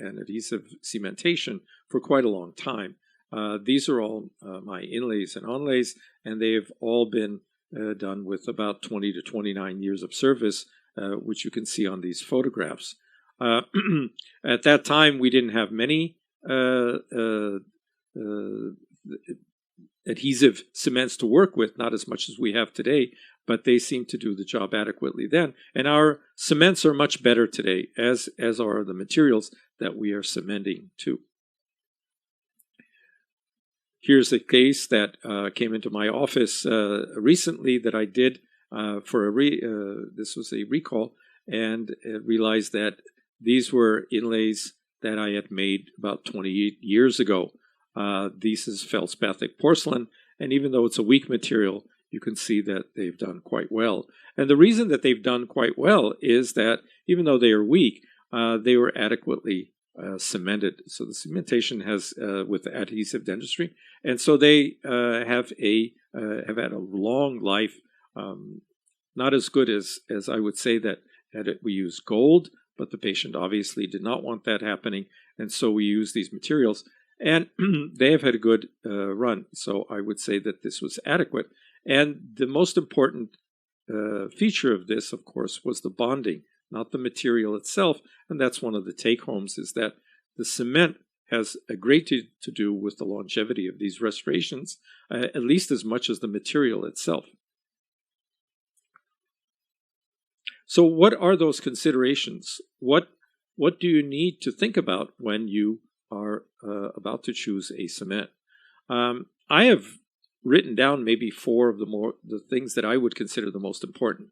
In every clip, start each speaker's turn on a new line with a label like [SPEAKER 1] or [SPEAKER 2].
[SPEAKER 1] and adhesive cementation for quite a long time. These are all my inlays and onlays, and they've all been done with about 20 to 29 years of service, which you can see on these photographs. At that time, we didn't have many adhesive cements to work with, not as much as we have today, but they seem to do the job adequately then. And our cements are much better today, as are the materials that we are cementing to. Here's a case that came into my office recently that I did for this was a recall, and realized that these were inlays that I had made about 28 years ago. This is feldspathic porcelain, and even though it's a weak material, you can see that they've done quite well. And the reason that they've done quite well is that even though they are weak, they were adequately cemented. So the cementation has with adhesive dentistry, and so they have had a long life. Not as good as I would say that we use gold, but the patient obviously did not want that happening, and so we use these materials. And they have had a good run, so I would say that this was adequate. And the most important feature of this, of course, was the bonding, not the material itself. And that's one of the take-homes, is that the cement has a great deal to do with the longevity of these restorations, at least as much as the material itself. So what are those considerations? What do you need to think about when you are about to choose a cement? I have written down maybe four of the things that I would consider the most important.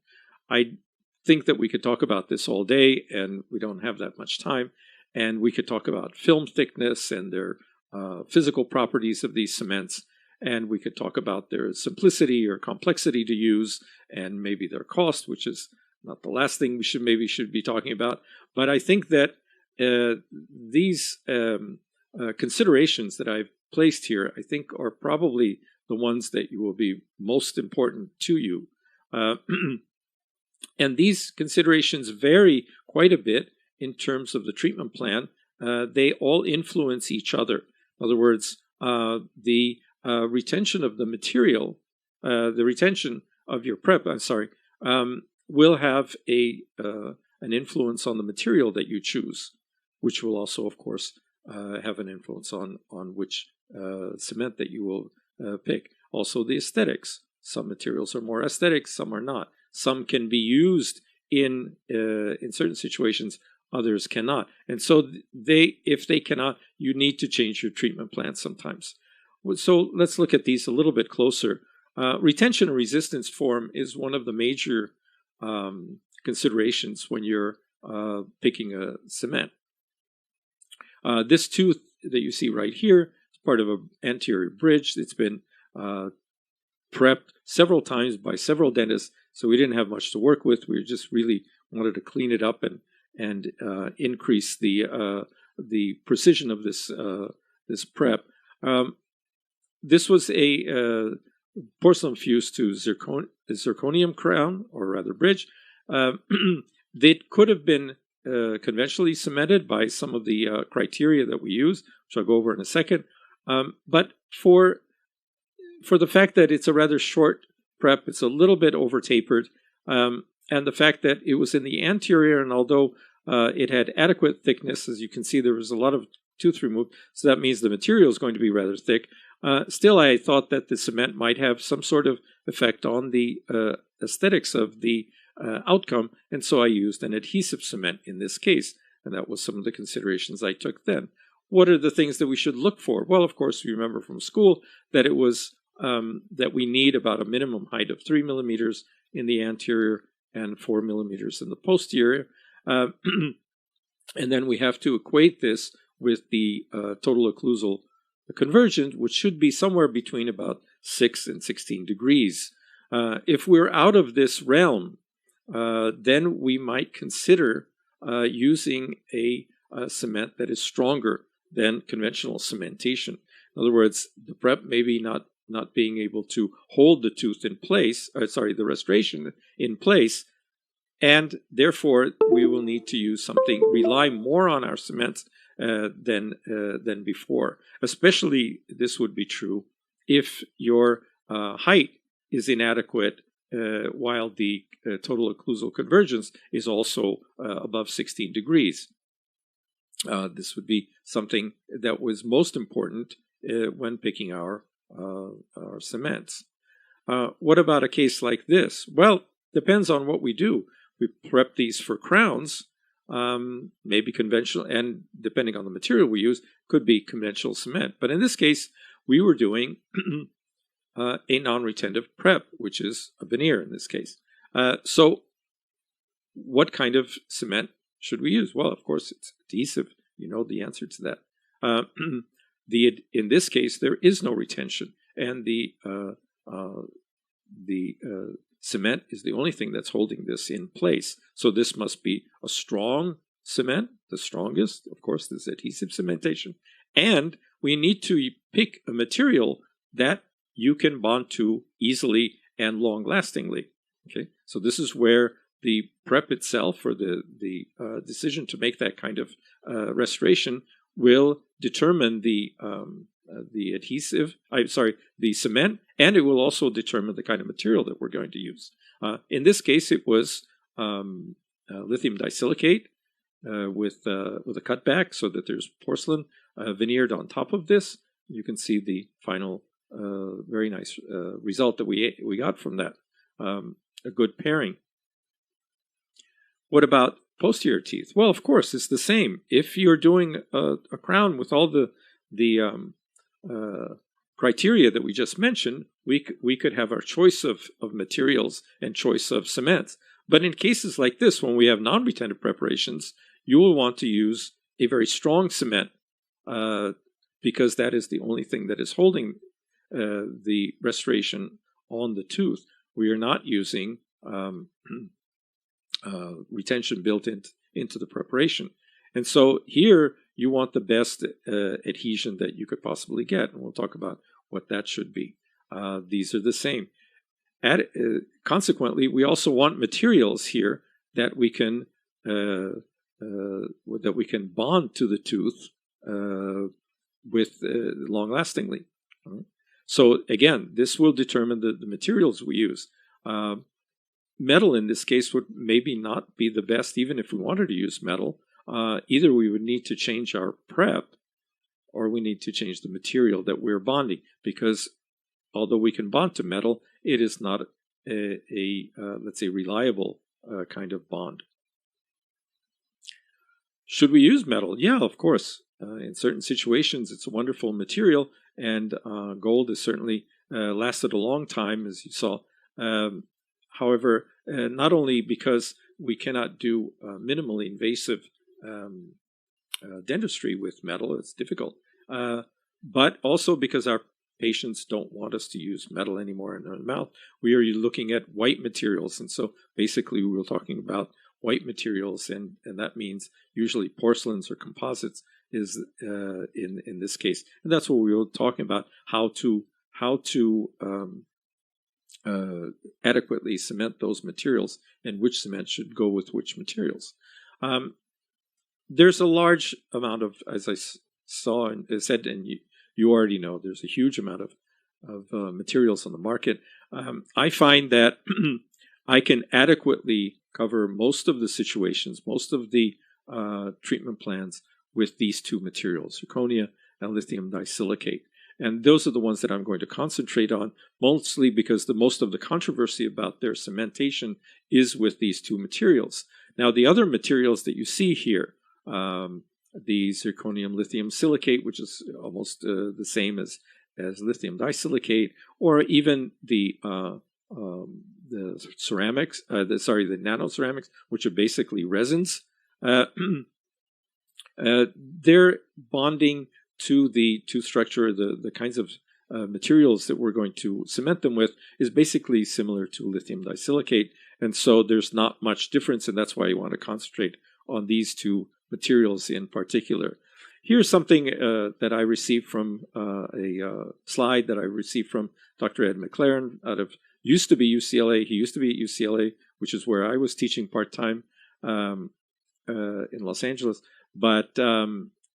[SPEAKER 1] I think that we could talk about this all day, and we don't have that much time. And we could talk about film thickness and their physical properties of these cements, and we could talk about their simplicity or complexity to use, and maybe their cost, which is not the last thing we should be talking about. But I think that these considerations that I've placed here, I think, are probably the ones that will be most important to you. And these considerations vary quite a bit in terms of the treatment plan. They all influence each other. In other words, the retention of the material, the retention of your prep, will have an influence on the material that you choose, which will also, of course, have an influence on which cement that you will pick. Also, the aesthetics. Some materials are more aesthetic, some are not. Some can be used in certain situations, others cannot. And so if they cannot, you need to change your treatment plan sometimes. So let's look at these a little bit closer. Retention and resistance form is one of the major considerations when you're picking a cement. This tooth that you see right here is part of an anterior bridge. It's been prepped several times by several dentists, so we didn't have much to work with. We just really wanted to clean it up and increase the precision of this prep. This was a porcelain fused to zirconium crown, or rather bridge. It could have been conventionally cemented by some of the criteria that we use, which I'll go over in a second. But for the fact that it's a rather short prep, it's a little bit over tapered, and the fact that it was in the anterior, and although it had adequate thickness, as you can see, there was a lot of tooth removed, so that means the material is going to be rather thick. Still, I thought that the cement might have some sort of effect on the aesthetics of the outcome, and so I used an adhesive cement in this case, and that was some of the considerations I took then. What are the things that we should look for? Well, of course, we remember from school that it was that we need about a minimum height of 3 millimeters in the anterior and 4 millimeters in the posterior. And then we have to equate this with the total occlusal convergence, which should be somewhere between about 6 and 16 degrees. If we're out of this realm, then we might consider using a cement that is stronger than conventional cementation. In other words, the prep maybe not being able to hold the tooth in place, the restoration in place, and therefore we will need to use something, rely more on our cements than before. Especially this would be true if your height is inadequate while the total occlusal convergence is also above 16 degrees. This would be something that was most important when picking our cements. What about a case like this? Well, depends on what we do. We prep these for crowns, maybe conventional, and depending on the material we use, could be conventional cement. But in this case, we were doing a non-retentive prep, which is a veneer in this case. So what kind of cement should we use? Well, of course, it's adhesive. You know the answer to that. In this case, there is no retention, and the cement is the only thing that's holding this in place. So this must be a strong cement, the strongest. Of course, this adhesive cementation. And we need to pick a material that you can bond to easily and long-lastingly. Okay, so this is where the prep itself, or the decision to make that kind of restoration, will determine the cement, and it will also determine the kind of material that we're going to use. In this case, it was lithium disilicate with a cutback, so that there's porcelain veneered on top of this. You can see the final very nice result that we got from that. A good pairing. What about posterior teeth? Well, of course, it's the same. If you're doing a crown with all the criteria that we just mentioned, we could have our choice of materials and choice of cements. But in cases like this, when we have non-retentive preparations, you will want to use a very strong cement because that is the only thing that is holding the restoration on the tooth. We are not using retention built into the preparation. And so here you want the best adhesion that you could possibly get, and we'll talk about what that should be. These are the same. Consequently, we also want materials here that we can bond to the tooth with long-lastingly. So again, this will determine the materials we use. Metal in this case would maybe not be the best, even if we wanted to use metal. Either we would need to change our prep, or we need to change the material that we're bonding, because although we can bond to metal, it is not let's say, reliable kind of bond. Should we use metal? Yeah, of course. In certain situations, it's a wonderful material, and gold has certainly lasted a long time, as you saw. However, not only because we cannot do minimally invasive dentistry with metal, it's difficult, but also because our patients don't want us to use metal anymore in their mouth. We are looking at white materials, and so basically we were talking about white materials, and that means usually porcelains or composites is in this case, and that's what we were talking about, how to adequately cement those materials, and which cement should go with which materials. There's a large amount of, as I saw and said, and you already know, there's a huge amount of materials on the market. I find that I can adequately cover most of the situations, most of the treatment plans with these two materials, zirconia and lithium disilicate. And those are the ones that I'm going to concentrate on, mostly because most of the controversy about their cementation is with these two materials. Now, the other materials that you see here, the zirconium lithium silicate, which is almost the same as lithium disilicate, or even the ceramics, the nanoceramics, which are basically resins, they're bonding to the tooth structure. The kinds of materials that we're going to cement them with is basically similar to lithium disilicate, and so there's not much difference, and that's why you want to concentrate on these two materials in particular. Here's something that I received from a slide that I received from Dr. Ed McLaren used to be UCLA. He used to be at UCLA, which is where I was teaching part-time. in Los Angeles, but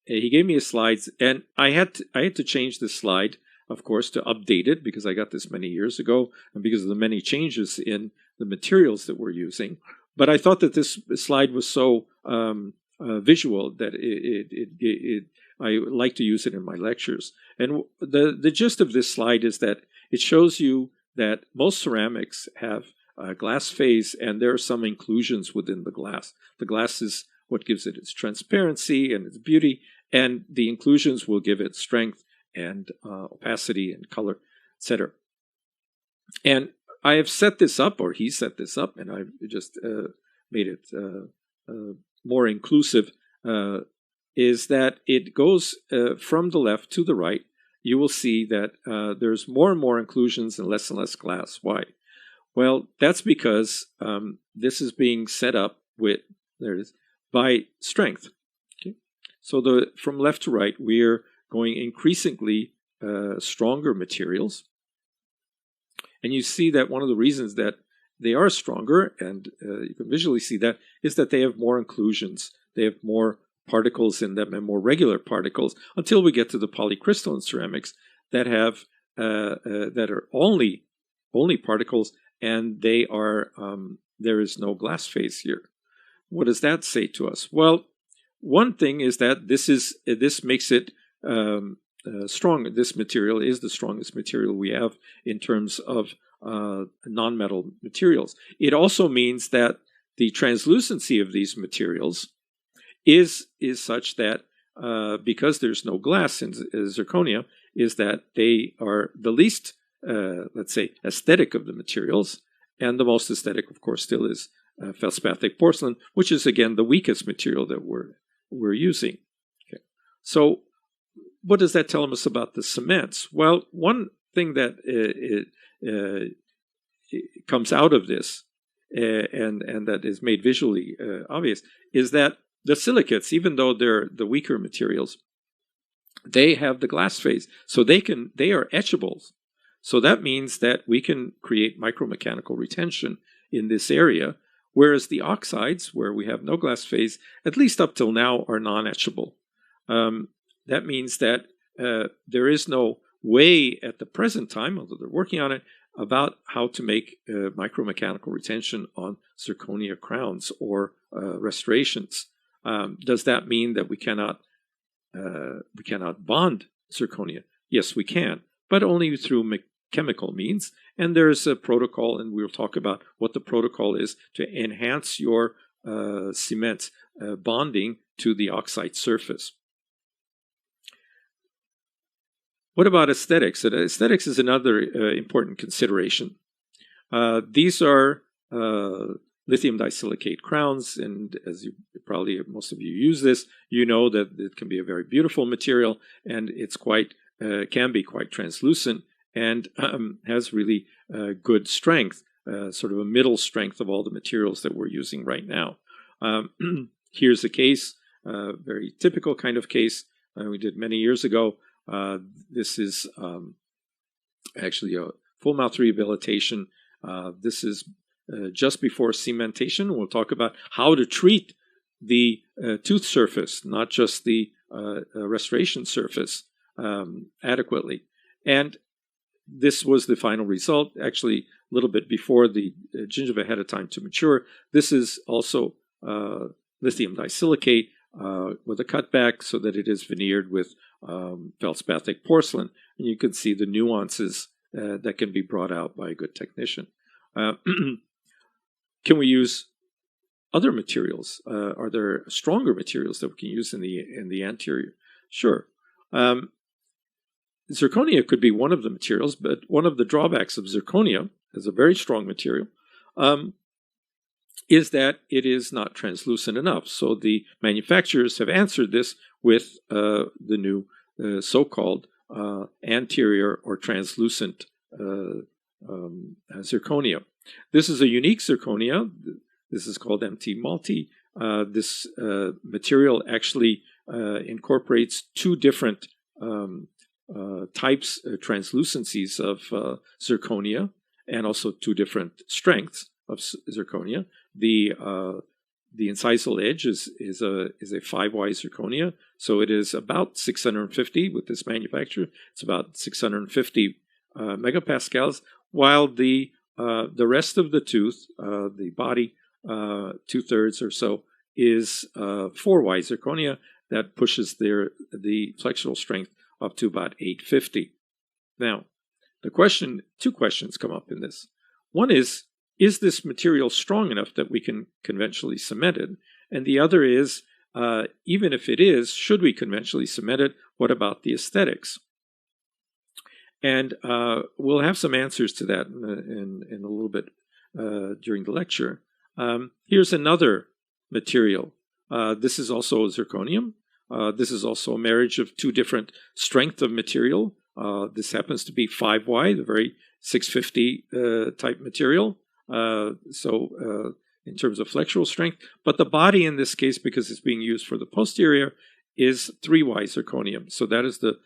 [SPEAKER 1] he gave me his slides, and I had to change the slide, of course, to update it because I got this many years ago, and because of the many changes in the materials that we're using. But I thought that this slide was so visual that I like to use it in my lectures. And the gist of this slide is that it shows you that most ceramics have glass phase, and there are some inclusions within the glass. The glass is what gives it its transparency and its beauty, and the inclusions will give it strength and opacity and color, etc. And I have set this up, or he set this up, and I've just made it more inclusive, is that it goes from the left to the right. You will see that there's more and more inclusions and less glass. Why? Well, that's because this is being set up with, there it is, by strength. Okay? So from left to right, we're going increasingly stronger materials. And you see that one of the reasons that they are stronger, and you can visually see that, is that they have more inclusions. They have more particles in them and more regular particles, until we get to the polycrystalline ceramics that have that are only particles, and they are there is no glass phase here. What does that say to us? Well, one thing is that this makes it strong. This material is the strongest material we have in terms of non-metal materials. It also means that the translucency of these materials is such that because there's no glass in zirconia, is that they are the least, let's say, aesthetic of the materials, and the most aesthetic, of course, still is feldspathic porcelain, which is again the weakest material that we're using. Okay. So, what does that tell us about the cements? Well, one thing that it comes out of this, and that is made visually obvious, is that the silicates, even though they're the weaker materials, they have the glass phase, so they are etchables. So that means that we can create micromechanical retention in this area, whereas the oxides, where we have no glass phase, at least up till now, are non-etchable. That means that there is no way at the present time, although they're working on it, about how to make micromechanical retention on zirconia crowns or restorations. Does that mean that we cannot bond zirconia? Yes, we can, but only through chemical means. And there's a protocol, and we'll talk about what the protocol is to enhance your cement bonding to the oxide surface. What about aesthetics? Aesthetics is another important consideration. These are lithium disilicate crowns, and as you probably, most of you use this, you know that it can be a very beautiful material, and it's quite can be quite translucent, and has really good strength, sort of a middle strength of all the materials that we're using right now. Here's a case, very typical kind of case we did many years ago. This is actually a full mouth rehabilitation. This is just before cementation. We'll talk about how to treat the tooth surface, not just the restoration surface, adequately. And this was the final result, actually a little bit before the gingiva had a time to mature. This is also lithium disilicate with a cutback so that it is veneered with feldspathic porcelain. And you can see the nuances that can be brought out by a good technician. Can we use other materials? Are there stronger materials that we can use in the anterior? Sure. Zirconia could be one of the materials, but one of the drawbacks of zirconia as a very strong material is that it is not translucent enough. So the manufacturers have answered this with the new so-called anterior or translucent zirconia. This is a unique zirconia. This is called MT Multi. This material actually incorporates two different types, translucencies of zirconia, and also two different strengths of zirconia. The incisal edge is a 5Y zirconia, so it is about 650 with this manufacturer. It's about 650 megapascals, while the rest of the tooth, the body, 2/3 or so, is 4Y zirconia that pushes the flexural strength up to about 850. Now, two questions come up in this. One is this material strong enough that we can conventionally cement it? And the other is, even if it is, should we conventionally cement it? What about the aesthetics? And we'll have some answers to that in a little bit during the lecture. Here's another material. This is also zirconium. This is also a marriage of two different strength of material. This happens to be 5Y, the very 650 type material. So in terms of flexural strength, but the body in this case, because it's being used for the posterior, is 3Y zirconium. So that is the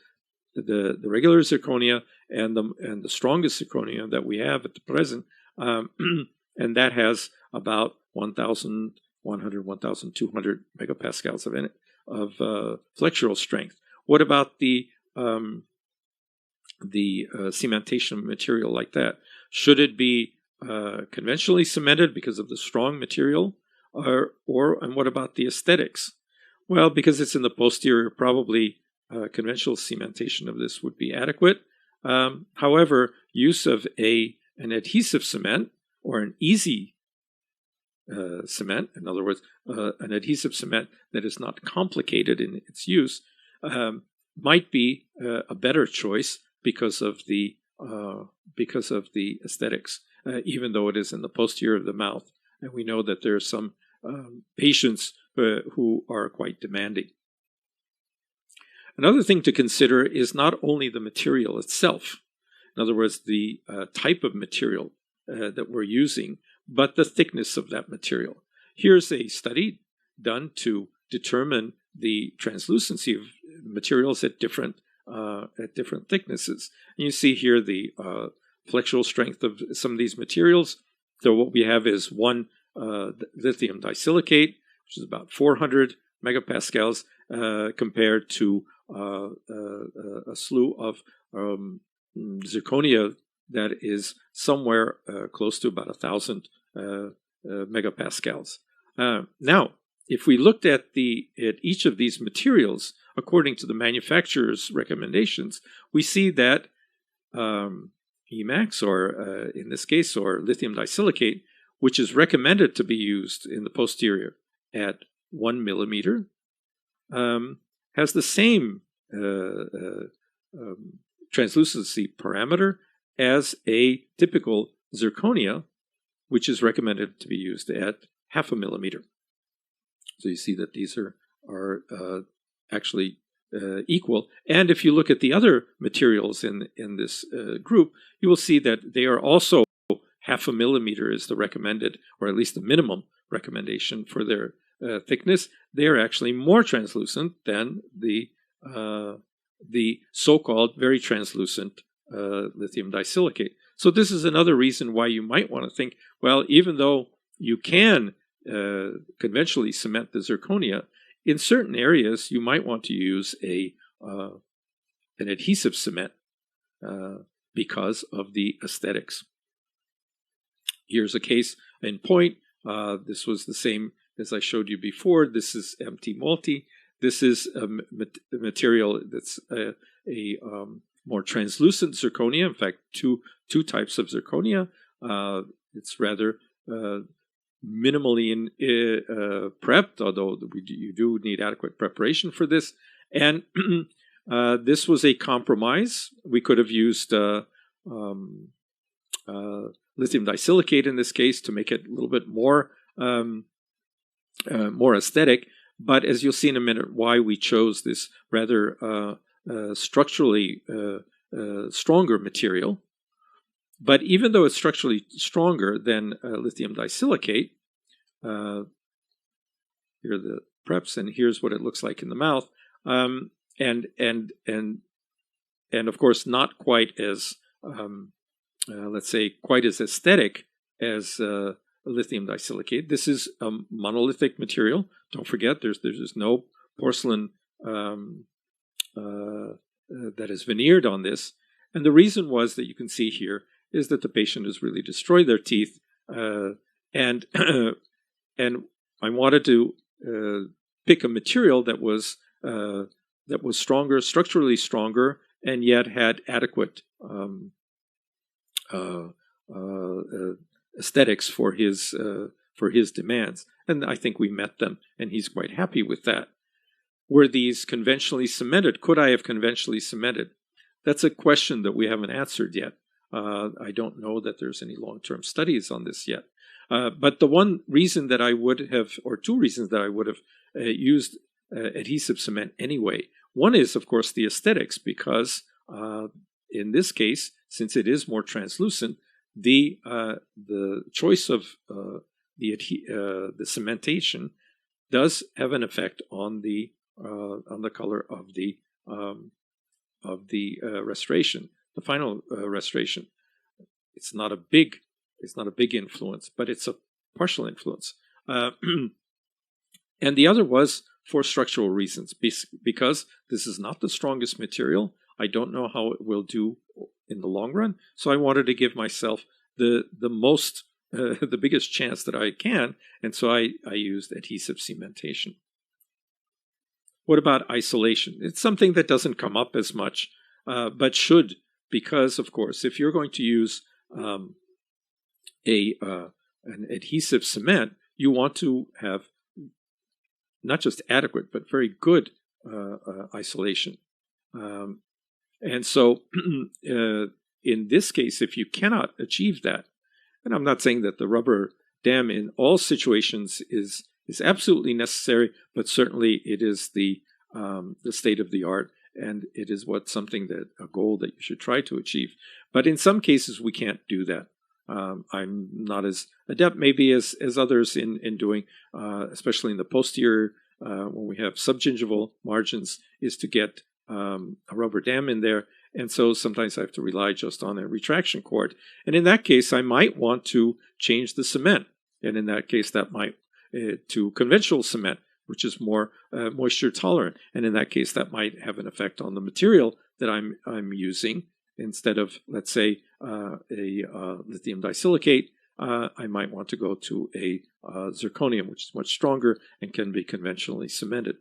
[SPEAKER 1] regular zirconia and the strongest zirconia that we have at the present, and that has about 1,100, 1,200 megapascals of flexural strength. What about the cementation material like that? Should it be conventionally cemented because of the strong material, and what about the aesthetics? Well, because it's in the posterior, probably conventional cementation of this would be adequate. However, use of an adhesive cement or an easy cement, in other words, an adhesive cement that is not complicated in its use, might be a better choice because of the aesthetics, even though it is in the posterior of the mouth, and we know that there are some patients who are quite demanding. Another thing to consider is not only the material itself, in other words, the type of material that we're using, but the thickness of that material. Here's a study done to determine the translucency of materials at different thicknesses. And you see here the flexural strength of some of these materials. So what we have is one lithium disilicate, which is about 400 megapascals, compared to a slew of zirconia that is somewhere close to about 1,000 megapascals. Now, if we looked at each of these materials according to the manufacturer's recommendations, we see that Emax, or in this case, or lithium disilicate, which is recommended to be used in the posterior at 1 millimeter, has the same translucency parameter as a typical zirconia, which is recommended to be used at 0.5 millimeter. So you see that these are actually equal. And if you look at the other materials in this group, you will see that they are also 0.5 millimeter is the recommended, or at least the minimum recommendation for their thickness. They are actually more translucent than the so-called very translucent lithium disilicate. So this is another reason why you might want to think, well, even though you can conventionally cement the zirconia, in certain areas you might want to use an adhesive cement because of the aesthetics. Here's a case in point. This was the same as I showed you before. This is MT Multi. This is a material that's a more translucent zirconia. In fact, two types of zirconia. It's rather minimally prepped, although you do need adequate preparation for this. And this was a compromise. We could have used lithium disilicate in this case to make it a little bit more aesthetic. But as you'll see in a minute, why we chose this rather structurally stronger material. But even though it's structurally stronger than lithium disilicate, here are the preps, and here's what it looks like in the mouth, and of course not quite as let's say quite as aesthetic as lithium disilicate. This is a monolithic material. Don't forget, there's no porcelain that is veneered on this. And the reason was that you can see here is that the patient has really destroyed their teeth, and and I wanted to pick a material that was stronger, structurally stronger, and yet had adequate aesthetics for his demands. And I think we met them, and he's quite happy with that. Were these conventionally cemented? Could I have conventionally cemented? That's a question that we haven't answered yet. I don't know that there's any long-term studies on this yet. But the one reason that I would have, or two reasons that I would have used adhesive cement anyway. One is, of course, the aesthetics, because in this case, since it is more translucent, the choice of the cementation does have an effect on the color of the restoration, the final restoration. It's not a big influence, but it's a partial influence. And the other was for structural reasons, because this is not the strongest material. I don't know how it will do in the long run, so I wanted to give myself the biggest chance that I can, and so I used adhesive cementation. What about isolation? It's something that doesn't come up as much, but should, because of course, if you're going to use an adhesive cement, you want to have not just adequate, but very good isolation. And so in this case, if you cannot achieve that, and I'm not saying that the rubber dam in all situations is absolutely necessary, but certainly it is the state of the art, and it is a goal that you should try to achieve. But in some cases, we can't do that. I'm not as adept maybe as others in doing, especially in the posterior, when we have subgingival margins, is to get a rubber dam in there. And so sometimes I have to rely just on a retraction cord. And in that case, I might want to change the cement. And in that case, that might to conventional cement, which is more moisture tolerant. And in that case, that might have an effect on the material that I'm using. Instead of, let's say, a lithium disilicate, I might want to go to a zirconium, which is much stronger and can be conventionally cemented.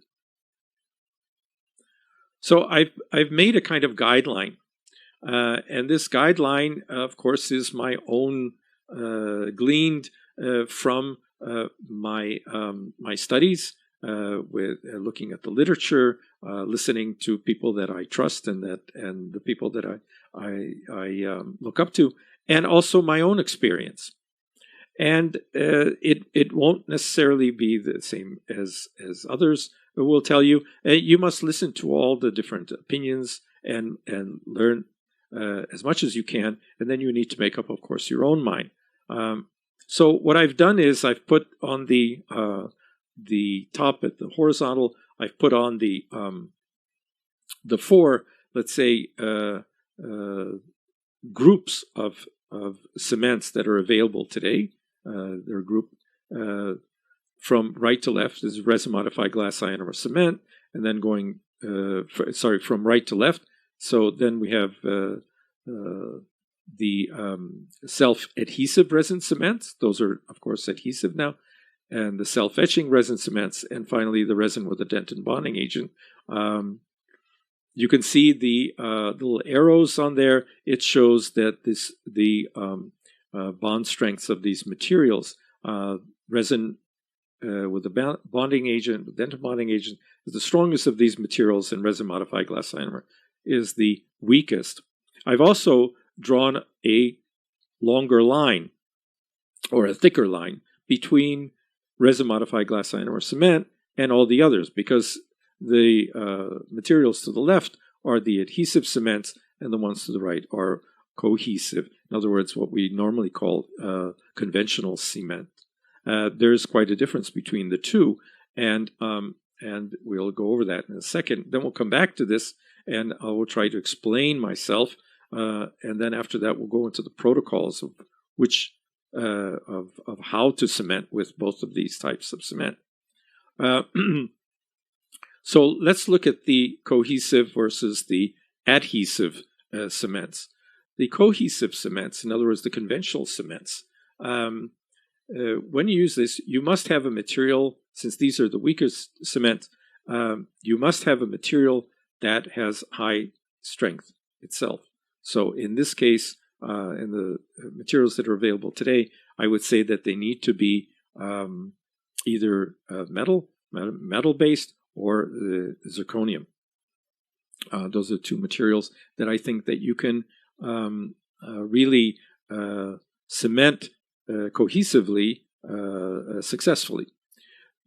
[SPEAKER 1] So I've made a kind of guideline, and this guideline, of course, is my own gleaned from my studies, with looking at the literature, listening to people that I trust and the people that I look up to, and also my own experience. And it won't necessarily be the same as others will tell you. You must listen to all the different opinions and learn as much as you can, and then you need to make up, of course, your own mind. So what I've done is I've put on the top at the horizontal, I've put on the four, let's say, groups of cements that are available today. They're grouped from right to left is resin modified glass ionomer cement, and then going from right to left. So then we have the self-adhesive resin cements. Those are, of course, adhesive now. And the self-etching resin cements, and finally the resin with a dentin bonding agent. You can see the little arrows on there. It shows that the bond strengths of these materials, resin with a bonding agent, with dentin bonding agent, is the strongest of these materials, and resin modified glass ionomer is the weakest. I've also drawn a longer line, or a thicker line, between resin modified glass ionomer cement and all the others, because the materials to the left are the adhesive cements, and the ones to the right are cohesive. In other words, what we normally call conventional cement. There's quite a difference between the two, and we'll go over that in a second. Then we'll come back to this, and I will try to explain myself, and then after that we'll go into the protocols of which of how to cement with both of these types of cement. So let's look at the cohesive versus the adhesive cements. The cohesive cements, in other words, the conventional cements, when you use this, you must have a material, since these are the weakest cement, you must have a material that has high strength itself. So in this case, in the materials that are available today, I would say that they need to be either metal-based or zirconium. Those are two materials that I think that you can really cement cohesively successfully.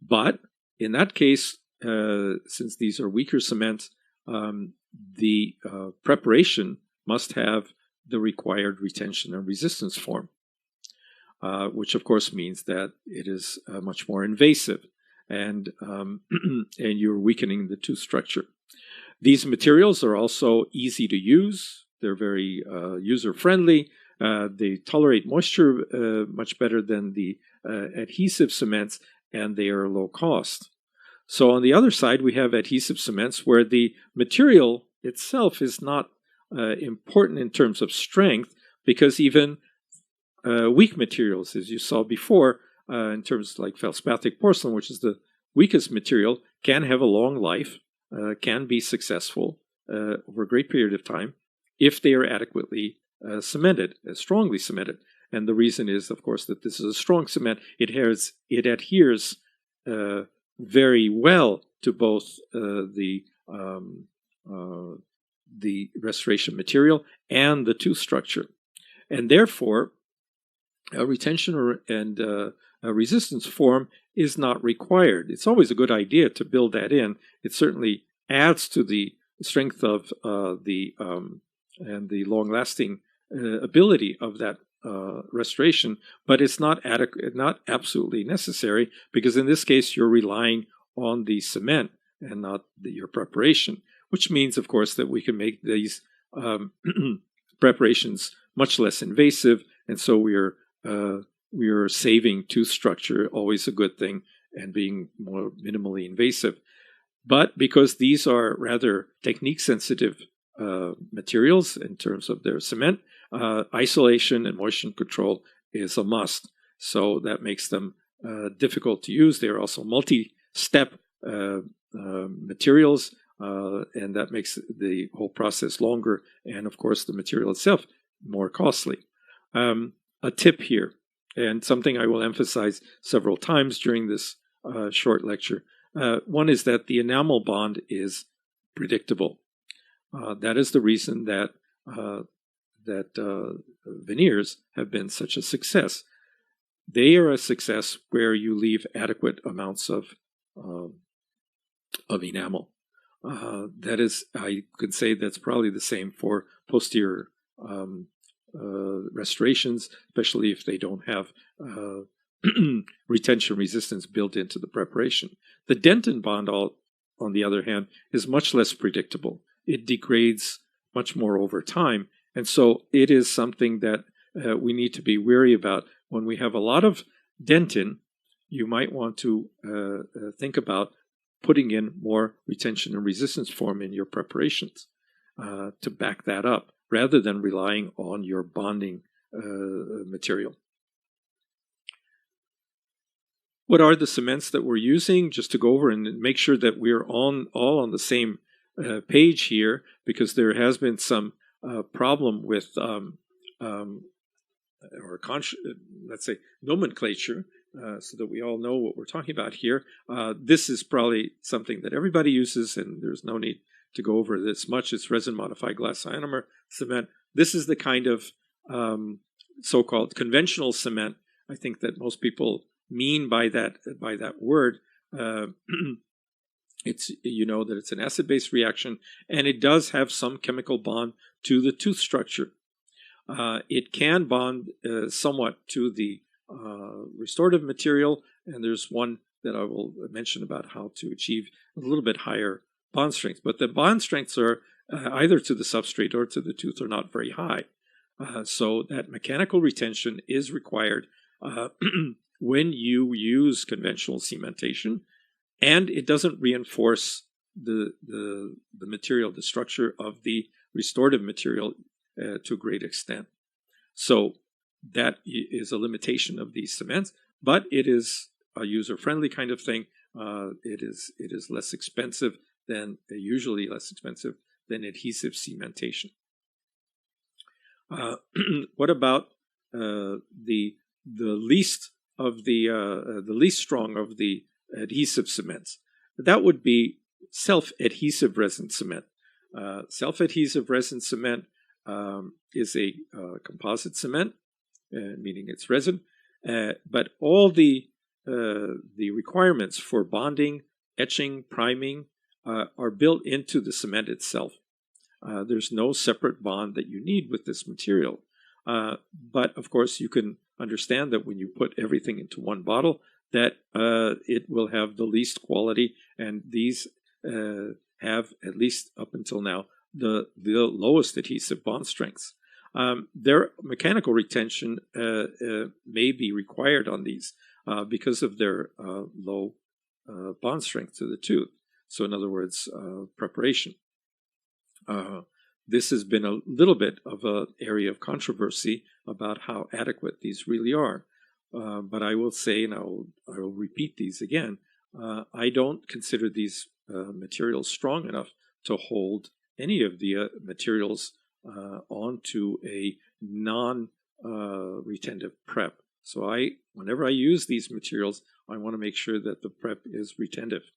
[SPEAKER 1] But in that case, since these are weaker cements, the preparation must have the required retention and resistance form, which of course means that it is much more invasive, and and you're weakening the tooth structure. These materials are also easy to use. They're very user-friendly. They tolerate moisture much better than the adhesive cements, and they are low cost. So on the other side, we have adhesive cements where the material itself is not important in terms of strength, because even weak materials, as you saw before, in terms like feldspathic porcelain, which is the weakest material, can have a long life, can be successful over a great period of time if they are adequately cemented, strongly cemented. And the reason is, of course, that this is a strong cement. It adheres very well to both the restoration material and the tooth structure. And therefore, a retention and a resistance form is not required. It's always a good idea to build that in. It certainly adds to the strength of and the long-lasting ability of that restoration, but it's not adequate, not absolutely necessary, because in this case you're relying on the cement and not your preparation, which means, of course, that we can make these preparations much less invasive, and so we are saving tooth structure, always a good thing, and being more minimally invasive. But because these are rather technique-sensitive materials in terms of their cement, isolation and moisture control is a must. So that makes them difficult to use. They are also multi-step materials, and that makes the whole process longer, and of course the material itself more costly. A tip here, and something I will emphasize several times during this short lecture. One is that the enamel bond is predictable. That is the reason that veneers have been such a success. They are a success where you leave adequate amounts of enamel. That is, I could say that's probably the same for posterior restorations, especially if they don't have retention resistance built into the preparation. The dentin bond, on the other hand, is much less predictable. It degrades much more over time, and so it is something that we need to be wary about. When we have a lot of dentin, you might want to think about putting in more retention and resistance form in your preparations to back that up, rather than relying on your bonding material. What are the cements that we're using? Just to go over and make sure that we're all on the same page here, because there has been some problem with let's say nomenclature, so that we all know what we're talking about here. This is probably something that everybody uses, and there's no need to go over this much. It's resin-modified glass ionomer cement. This is the kind of so-called conventional cement, I think, that most people mean by that word. It's, you know, that it's an acid-base reaction, and it does have some chemical bond to the tooth structure. It can bond somewhat to the restorative material, and there's one that I will mention about how to achieve a little bit higher bond strength. But the bond strengths are either to the substrate or to the tooth are not very high. So that mechanical retention is required when you use conventional cementation, and it doesn't reinforce the material, the structure of the restorative material to a great extent. So that is a limitation of these cements, but it is a user-friendly kind of thing. It is less expensive than, usually less expensive than adhesive cementation. What about the least of the least strong of the adhesive cements? That would be self-adhesive resin cement. Self-adhesive resin cement is a composite cement, meaning it's resin, but all the requirements for bonding, etching, priming are built into the cement itself. There's no separate bond that you need with this material. But of course, you can understand that when you put everything into one bottle, that it will have the least quality, and these have, at least up until now, the lowest adhesive bond strengths. Their mechanical retention may be required on these because of their low bond strength to the tooth. So in other words, preparation. This has been a little bit of an area of controversy about how adequate these really are. But I will say, and I will repeat these again, I don't consider these materials strong enough to hold any of the materials onto a non-retentive prep. So whenever I use these materials, I want to make sure that the prep is retentive.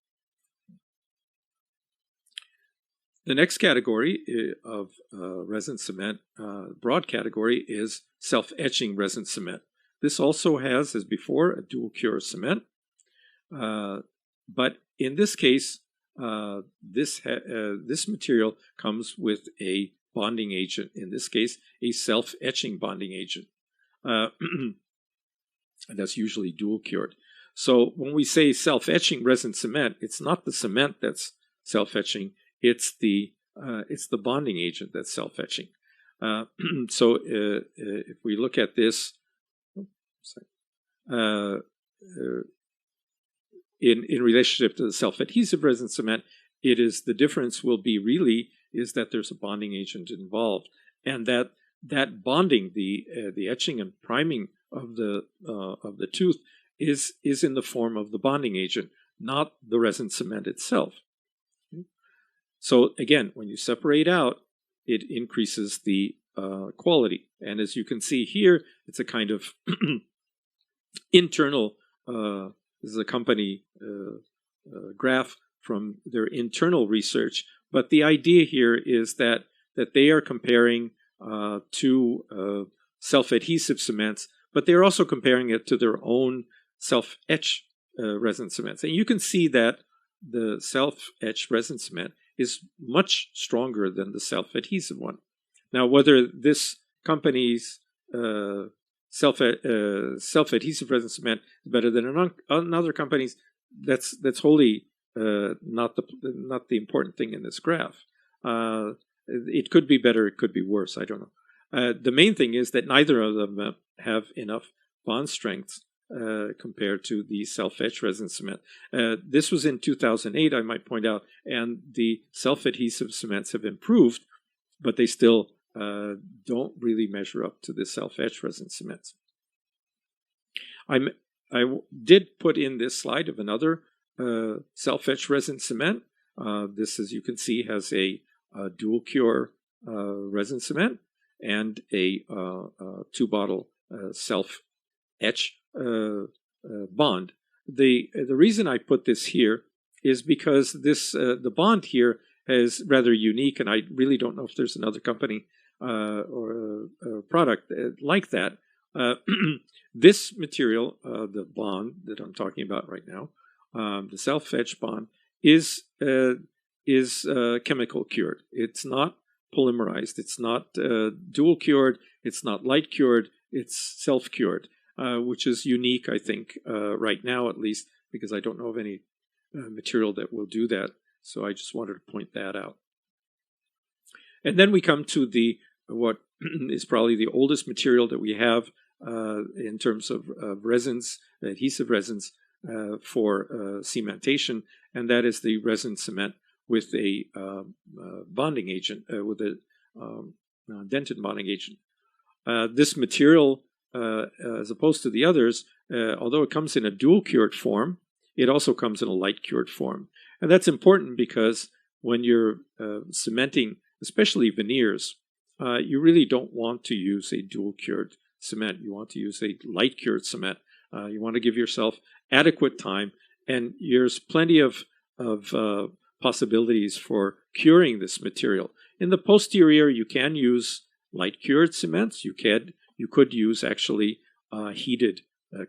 [SPEAKER 1] The next category of resin cement, broad category, is self-etching resin cement. This also has, as before, a dual cure cement. But in this case, this material comes with a bonding agent, in this case, a self-etching bonding agent. And that's usually dual cured. So when we say self-etching resin cement, it's not the cement that's self-etching, it's the bonding agent that's self-etching. So if we look at this, in relationship to the self-adhesive resin cement, the difference will be really is that there's a bonding agent involved, and that bonding, the etching and priming of the tooth is in the form of the bonding agent, not the resin cement itself. So again, when you separate out, it increases the quality. And as you can see here, it's a kind of internal, this is a company graph from their internal research. But the idea here is that they are comparing to self-adhesive cements, but they're also comparing it to their own self-etch resin cements. And you can see that the self-etch resin cement is much stronger than the self-adhesive one. Now, whether this company's self-adhesive resin cement is better than another company's, that's wholly not the important thing in this graph. It could be better, it could be worse, I don't know. The main thing is that neither of them have enough bond strength compared to the self-etch resin cement. This was in 2008, I might point out, and the self-adhesive cements have improved, but they still don't really measure up to the self-etch resin cements. I did put in this slide of another self-etch resin cement. This, as you can see, has a dual cure resin cement and a two-bottle self-etch bond. The reason I put this here is because the bond here is rather unique, and I really don't know if there's another company or a product like that. This material, the bond that I'm talking about right now, the self-etch bond, is chemical cured. It's not polymerized. It's not dual cured. It's not light cured. It's self-cured, which is unique, I think, right now at least, because I don't know of any material that will do that. So I just wanted to point that out. And then we come to what is probably the oldest material that we have in terms of resins, adhesive resins for cementation, and that is the resin cement with a bonding agent, with a dentin bonding agent. This material, as opposed to the others, although it comes in a dual cured form, it also comes in a light cured form. And that's important because when you're cementing, especially veneers, you really don't want to use a dual cured cement. You want to use a light cured cement. You want to give yourself adequate time, and there's plenty of possibilities for curing this material. In the posterior, you can use light cured cements. You could use actually heated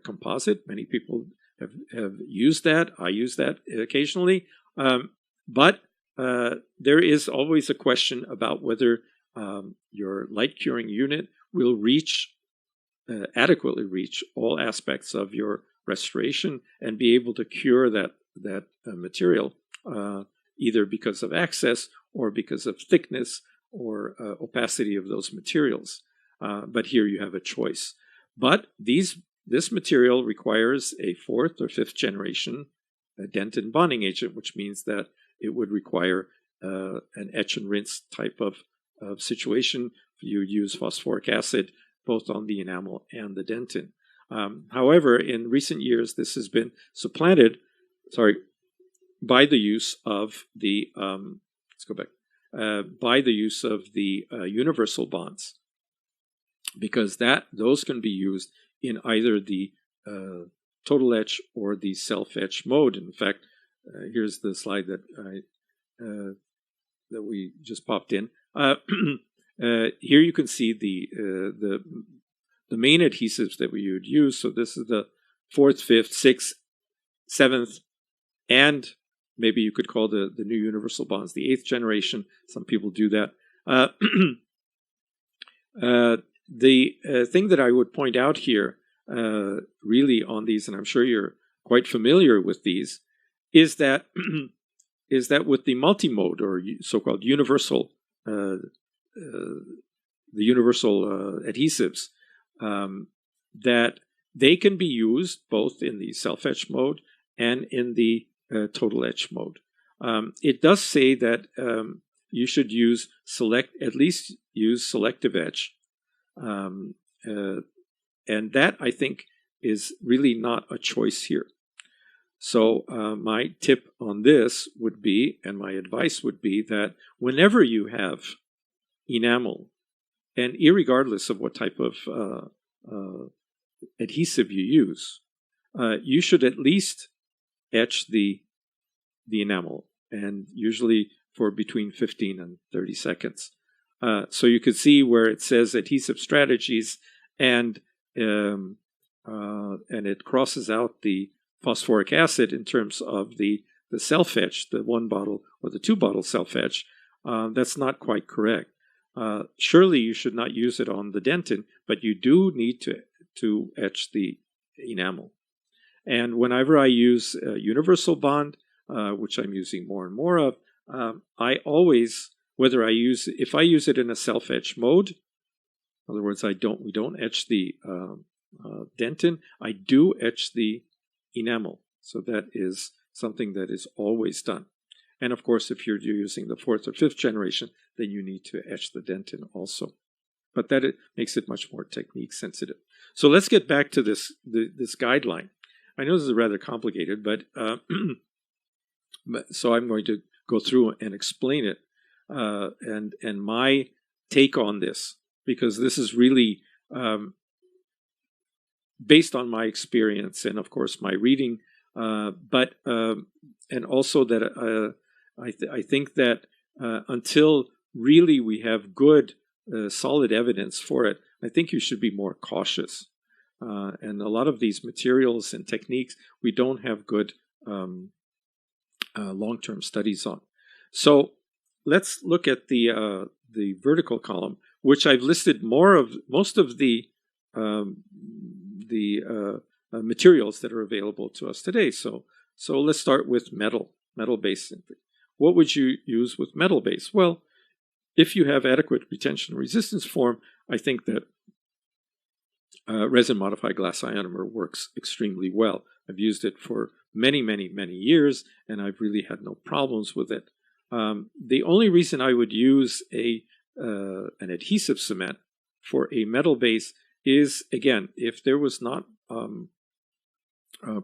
[SPEAKER 1] composite. Many people have used that. I use that occasionally. But there is always a question about whether your light curing unit will adequately reach all aspects of your restoration and be able to cure that material, either because of access or because of thickness or opacity of those materials. But here you have a choice. But this material requires a 4th or 5th generation dentin bonding agent, which means that it would require an etch and rinse type of situation. You use phosphoric acid both on the enamel and the dentin. However, in recent years, this has been supplanted, by the use of the, by the use of the universal bonds, because those can be used in either the total etch or the self-etch mode. In fact, here's the slide that that we just popped in. Here you can see the main adhesives that we would use. So this is the 4th, 5th, 6th, 7th, and maybe you could call the new universal bonds the 8th generation. Some people do that. The thing that I would point out here, really on these, and I'm sure you're quite familiar with these, is that with the multimode or so-called universal, the universal adhesives, that they can be used both in the self-etch mode and in the total etch mode. It does say that you should at least use selective etch, and that I think is really not a choice here. So my tip on this would be, and my advice would be, that whenever you have enamel, and irregardless of what type of adhesive you use, you should at least etch the enamel, and usually for between 15 and 30 seconds. So you could see where it says adhesive strategies, and it crosses out the phosphoric acid in terms of the self-etch, the 1 bottle or the 2 bottle self-etch. That's not quite correct. Surely you should not use it on the dentin, but you do need to etch the enamel. And whenever I use a universal bond, which I'm using more and more of, I always, if I use it in a self-etch mode, in other words, we don't etch the dentin, I do etch the enamel. So that is something that is always done. And of course, if you're using the 4th or 5th generation, then you need to etch the dentin also. But that makes it much more technique sensitive. So let's get back to this guideline. I know this is rather complicated, but so I'm going to go through and explain it, and my take on this, because this is really based on my experience and of course my reading, but and also that I think that until really we have good solid evidence for it, I think you should be more cautious. And a lot of these materials and techniques we don't have good long-term studies on. So let's look at the vertical column, which I've listed most of the materials that are available to us today. So let's start with metal base. What would you use with metal base? Well, if you have adequate retention resistance form, I think that resin-modified glass ionomer works extremely well. I've used it for many, many, many years, and I've really had no problems with it. The only reason I would use an adhesive cement for a metal base is, again, if there was not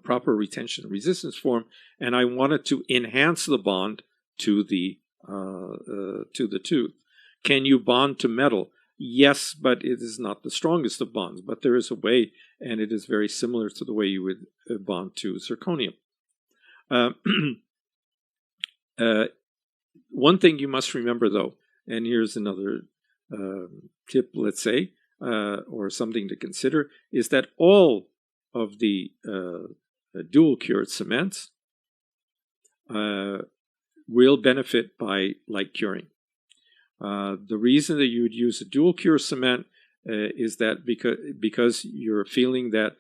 [SPEAKER 1] proper retention and resistance form, and I wanted to enhance the bond to the tooth. Can you bond to metal? Yes, but it is not the strongest of bonds. But there is a way, and it is very similar to the way you would bond to zirconium. One thing you must remember, though, and here's another tip, let's say, or something to consider, is that all of the dual cured cements will benefit by light curing. The reason that you would use a dual cure cement is that because you're feeling that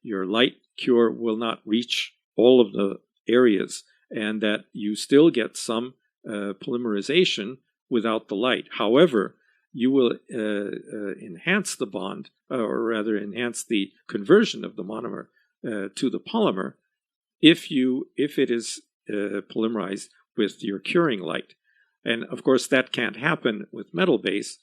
[SPEAKER 1] your light cure will not reach all of the areas, and that you still get some polymerization without the light. However, you will enhance the bond, or rather enhance the conversion of the monomer to the polymer if it is polymerized with your curing light. And of course, that can't happen with metal base,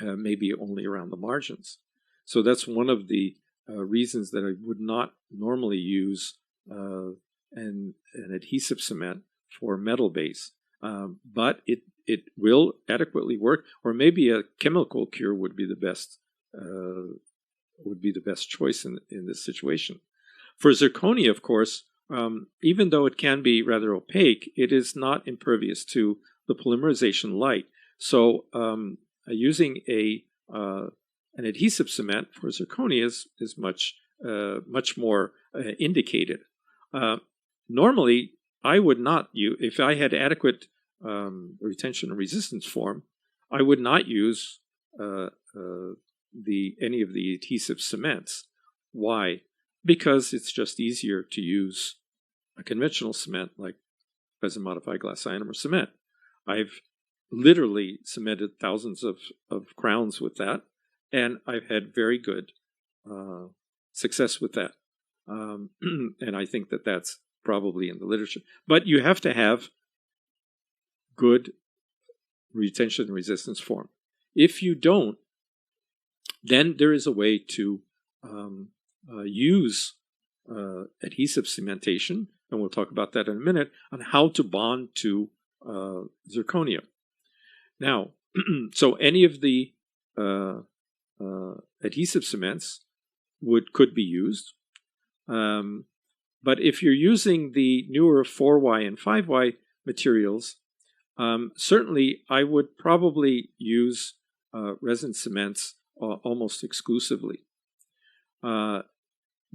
[SPEAKER 1] maybe only around the margins. So that's one of the reasons that I would not normally use an adhesive cement for metal base. But it will adequately work, or maybe a chemical cure would be the best choice in this situation. For zirconia, of course, even though it can be rather opaque, it is not impervious to the polymerization light. So using an adhesive cement for zirconia is much more indicated. Normally, I would not use, if I had adequate retention and resistance form, I would not use any of the adhesive cements. Why? Because it's just easier to use a conventional cement like resin-modified glass ionomer cement. I've literally cemented thousands of crowns with that, and I've had very good success with that. And I think that that's probably in the literature. But you have to have good retention and resistance form. If you don't, then there is a way to use adhesive cementation, and we'll talk about that in a minute, on how to bond to zirconia. Now, so any of the adhesive cements could be used, but if you're using the newer 4Y and 5Y materials, certainly I would probably use resin cements almost exclusively.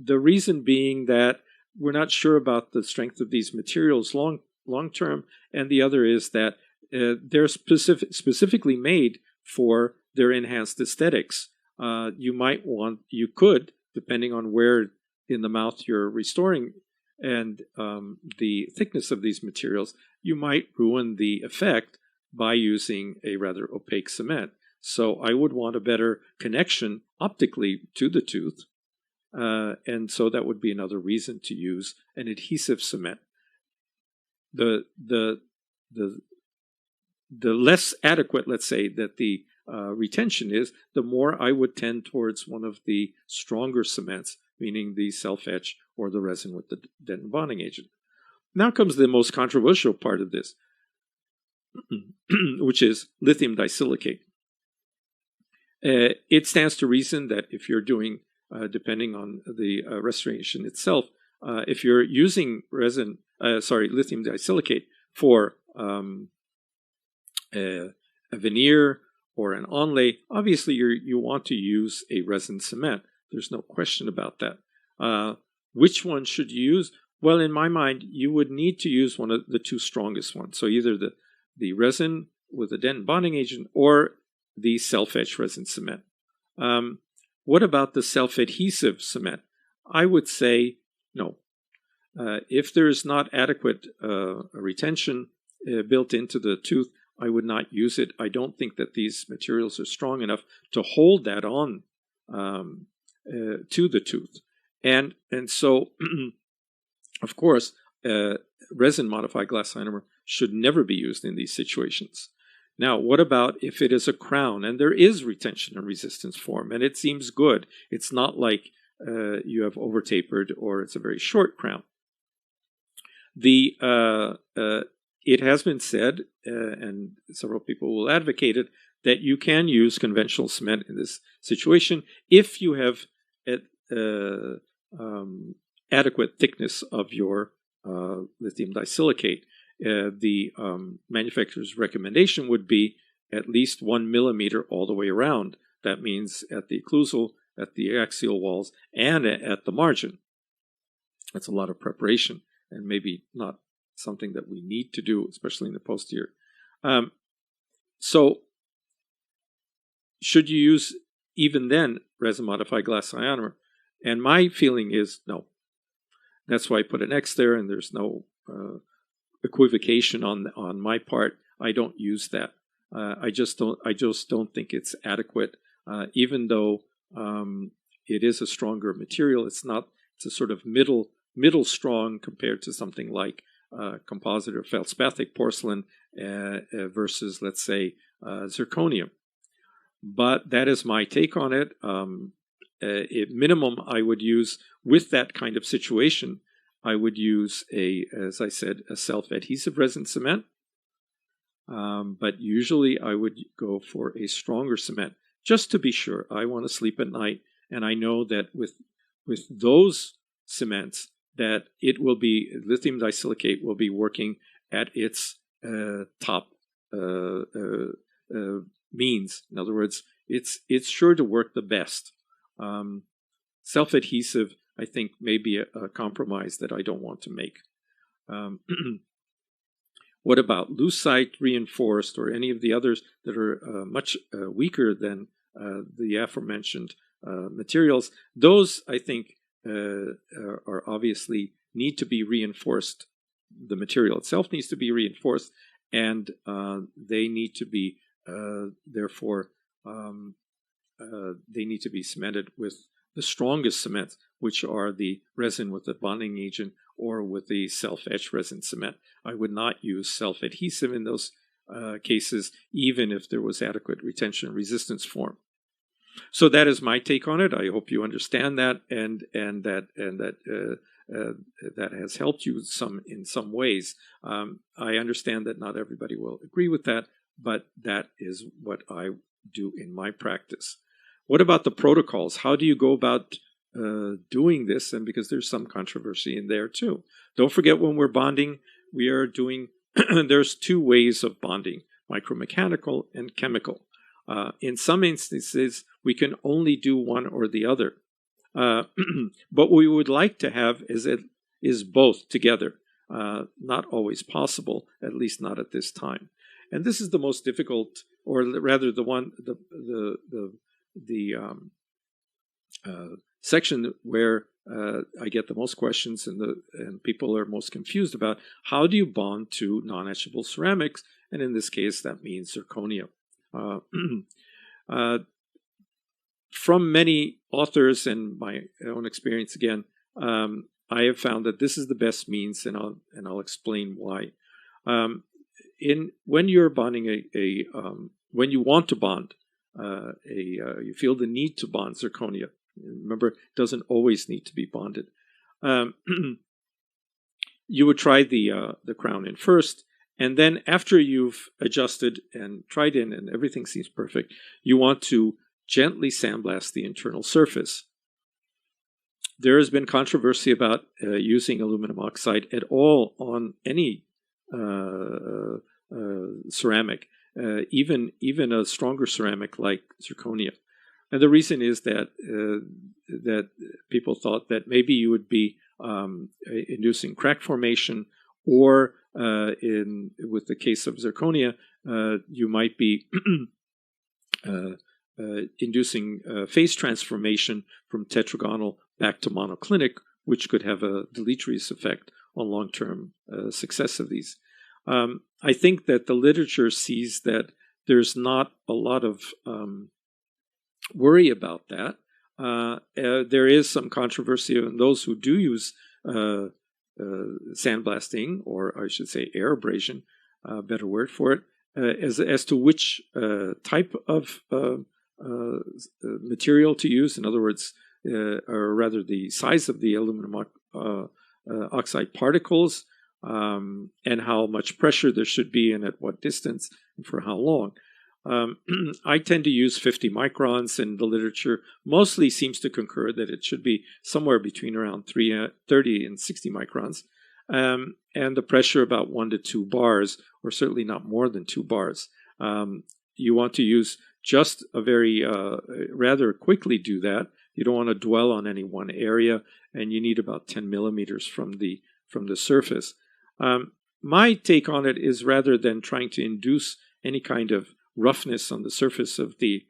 [SPEAKER 1] The reason being that we're not sure about the strength of these materials long term, and the other is that they're specifically made for their enhanced aesthetics. You could, depending on where in the mouth you're restoring and the thickness of these materials, you might ruin the effect by using a rather opaque cement. So I would want a better connection optically to the tooth. And so that would be another reason to use an adhesive cement. The less adequate, let's say, that the retention is, the more I would tend towards one of the stronger cements, meaning the self-etch or the resin with the dentin bonding agent. Now comes the most controversial part of this, which is lithium disilicate. It stands to reason that if you're doing, depending on the restoration itself, if you're using lithium disilicate for a veneer or an onlay, obviously you want to use a resin cement. There's no question about that. Which one should you use? Well, in my mind, you would need to use one of the two strongest ones. So either the resin with a dentin bonding agent or the self-etch resin cement. What about the self-adhesive cement? I would say no. If there is not adequate retention built into the tooth, I would not use it. I don't think that these materials are strong enough to hold that on to the tooth. And so, of course, resin-modified glass ionomer should never be used in these situations. Now, what about if it is a crown and there is retention and resistance form and it seems good? It's not like you have over-tapered or it's a very short crown. It has been said, and several people will advocate it, that you can use conventional cement in this situation if you have adequate thickness of your lithium disilicate. The manufacturer's recommendation would be at least 1 millimeter all the way around. That means at the occlusal, at the axial walls, and at the margin. That's a lot of preparation, and maybe not something that we need to do, especially in the posterior. So, should you use even then resin-modified glass ionomer? And my feeling is no. That's why I put an X there, and there's no equivocation on my part. I don't use that. I just don't think it's adequate, even though it is a stronger material. It's a sort of middle strong compared to something like composite or feldspathic porcelain versus, let's say, zirconium. But that is my take on it. At minimum, I would use, with that kind of situation, I would use as I said, a self-adhesive resin cement. But usually I would go for a stronger cement, just to be sure. I want to sleep at night, and I know that with those cements, that it will be, lithium disilicate will be working at its top means. In other words, it's sure to work the best. Self-adhesive, I think, may be a compromise that I don't want to make. What about lucite reinforced or any of the others that are much weaker than the aforementioned materials? Those, I think, are obviously need to be reinforced. The material itself needs to be reinforced, and they need to be, therefore, they need to be cemented with the strongest cements, which are the resin with the bonding agent or with the self-etch resin cement. I would not use self-adhesive in those cases, even if there was adequate retention and resistance form. So that is my take on it. I hope you understand that, and that has helped you in some ways. I understand that not everybody will agree with that, but that is what I do in my practice. What about the protocols? How do you go about doing this? And because there's some controversy in there too. Don't forget, when we're bonding, we are doing, there's two ways of bonding, micromechanical and chemical. In some instances, we can only do one or the other. But we would like to have is both together. Not always possible, at least not at this time. And this is the most difficult, or rather the section where I get the most questions and people are most confused about: how do you bond to non-etchable ceramics? And in this case, that means zirconia. From many authors and my own experience again, I have found that this is the best means, and I'll explain why. When you're bonding when you want to bond you feel the need to bond zirconia. Remember, it doesn't always need to be bonded. You would try the crown in first, and then after you've adjusted and tried in and everything seems perfect, you want to gently sandblast the internal surface. There has been controversy about using aluminum oxide at all on any ceramic, even a stronger ceramic like zirconia. And the reason is that that people thought that maybe you would be inducing crack formation, or with the case of zirconia, you might be inducing phase transformation from tetragonal back to monoclinic, which could have a deleterious effect on long-term success of these. I think that the literature sees that there's not a lot of worry about that. There is some controversy in those who do use sandblasting, or I should say air abrasion, better word for it, as to which type of material to use. In other words, or rather the size of the aluminum oxide particles, and how much pressure there should be and at what distance and for how long. I tend to use 50 microns, and the literature mostly seems to concur that it should be somewhere between around 30 and 60 microns, and the pressure about 1 to 2 bars, or certainly not more than 2 bars. You want to use just a very, rather quickly do that. You don't want to dwell on any one area, and you need about 10 millimeters from the surface. My take on it is, rather than trying to induce any kind of roughness on the surface of the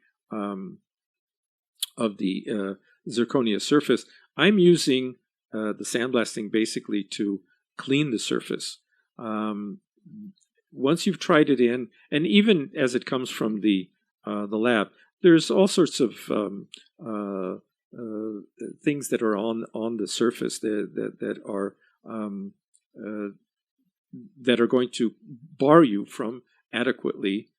[SPEAKER 1] zirconia surface, I'm using the sandblasting basically to clean the surface. Once you've tried it in, and even as it comes from the lab, there's all sorts of things that are on the surface that are going to bar you from adequately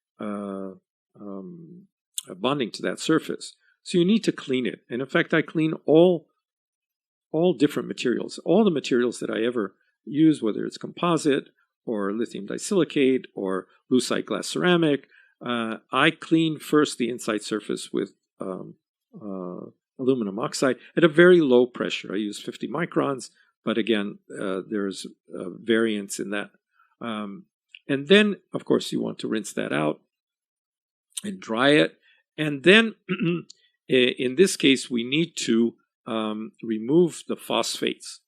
[SPEAKER 1] bonding to that surface. So you need to clean it. And in fact, I clean all different materials. All the materials that I ever use, whether it's composite or lithium disilicate or lucite glass ceramic, I clean first the inside surface with aluminum oxide at a very low pressure. I use 50 microns, but again, there's variance in that. And then, of course, you want to rinse that out and dry it. And then, in this case, we need to remove the phosphates.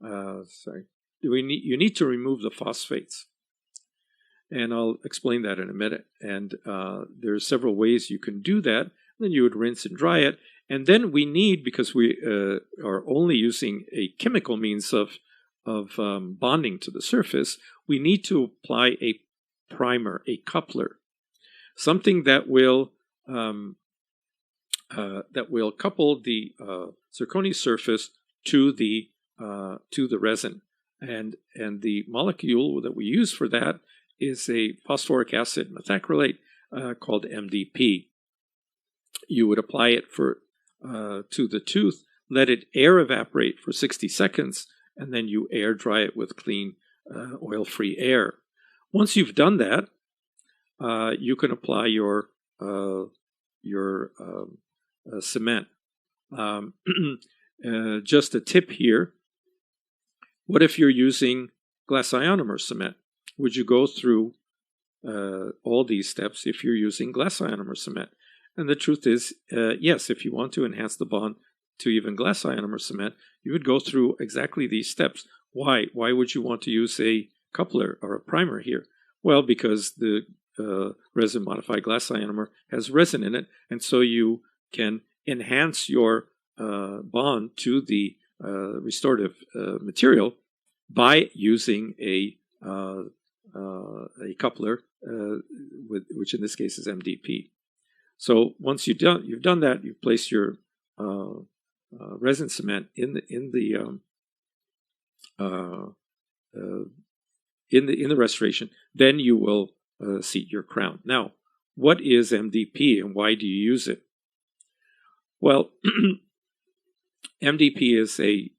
[SPEAKER 1] You need to remove the phosphates. And I'll explain that in a minute. And there are several ways you can do that. Then you would rinse and dry it. And then we need, because we are only using a chemical means of bonding to the surface, we need to apply a primer, a coupler, something that will couple the zirconia surface to the resin, and the molecule that we use for that is a phosphoric acid methacrylate called MDP. You would apply it to the tooth, let it air evaporate for 60 seconds, and then you air dry it with clean oil-free air. Once you've done that, you can apply your cement. Just a tip here: what if you're using glass ionomer cement? Would you go through all these steps if you're using glass ionomer cement? And the truth is, yes, if you want to enhance the bond to even glass ionomer cement, you would go through exactly these steps. Why? Why would you want to use a coupler or a primer here? Well, because the resin-modified glass ionomer has resin in it, and so you can enhance your bond to the restorative material by using a coupler, which in this case is MDP. So once you've done that, you place your resin cement in the restoration. Then you will seat your crown. Now, what is MDP and why do you use it? Well, MDP is a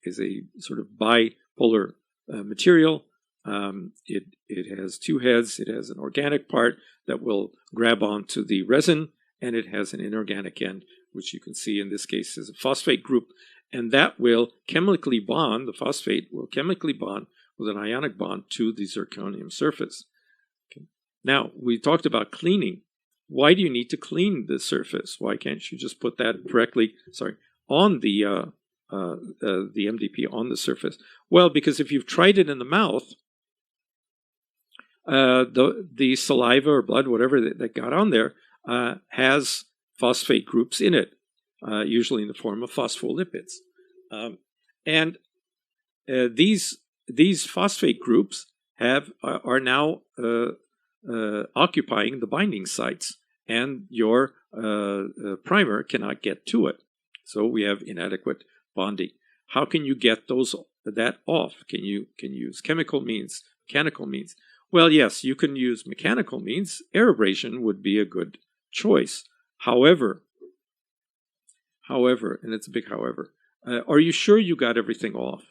[SPEAKER 1] sort of bipolar material. It has two heads. It has an organic part that will grab onto the resin, and it has an inorganic end, which you can see in this case is a phosphate group, and that will chemically bond, the phosphate will chemically bond with an ionic bond to the zirconium surface. Okay. Now, we talked about cleaning. Why do you need to clean the surface? Why can't you just put that directly, on the MDP on the surface? Well, because if you've tried it in the mouth, the saliva or blood, whatever that got on there, has phosphate groups in it, usually in the form of phospholipids. And these phosphate groups are now occupying the binding sites, and your primer cannot get to it. So we have inadequate bonding. How can you get that off? Can you use chemical means, mechanical means? Well, yes, you can use mechanical means. Air abrasion would be a good choice. However, and it's a big however, are you sure you got everything off?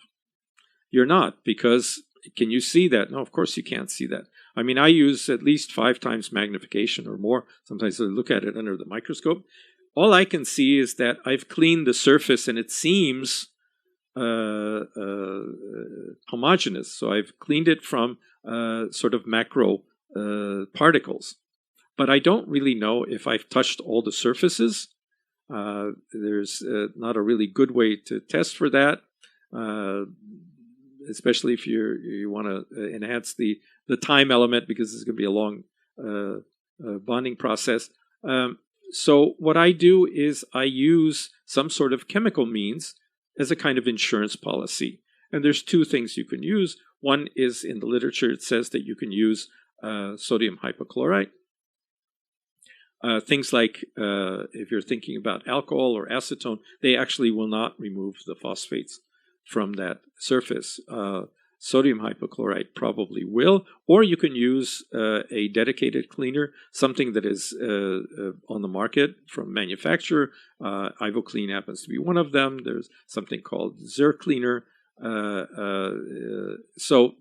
[SPEAKER 1] You're not, because can you see that? No, of course you can't see that. I mean, I use at least 5 times magnification or more. Sometimes I look at it under the microscope. All I can see is that I've cleaned the surface and it seems homogeneous. So I've cleaned it from sort of macro particles. But I don't really know if I've touched all the surfaces. There's not a really good way to test for that, especially if you want to enhance the time element, because this is going to be a long bonding process. So what I do is I use some sort of chemical means as a kind of insurance policy. And there's 2 things you can use. One is, in the literature, it says that you can use sodium hypochlorite. Things like, if you're thinking about alcohol or acetone, they actually will not remove the phosphates from that surface. Sodium hypochlorite probably will, or you can use a dedicated cleaner, something that is on the market from manufacturer. Ivoclean happens to be one of them. There's something called Zercleaner. So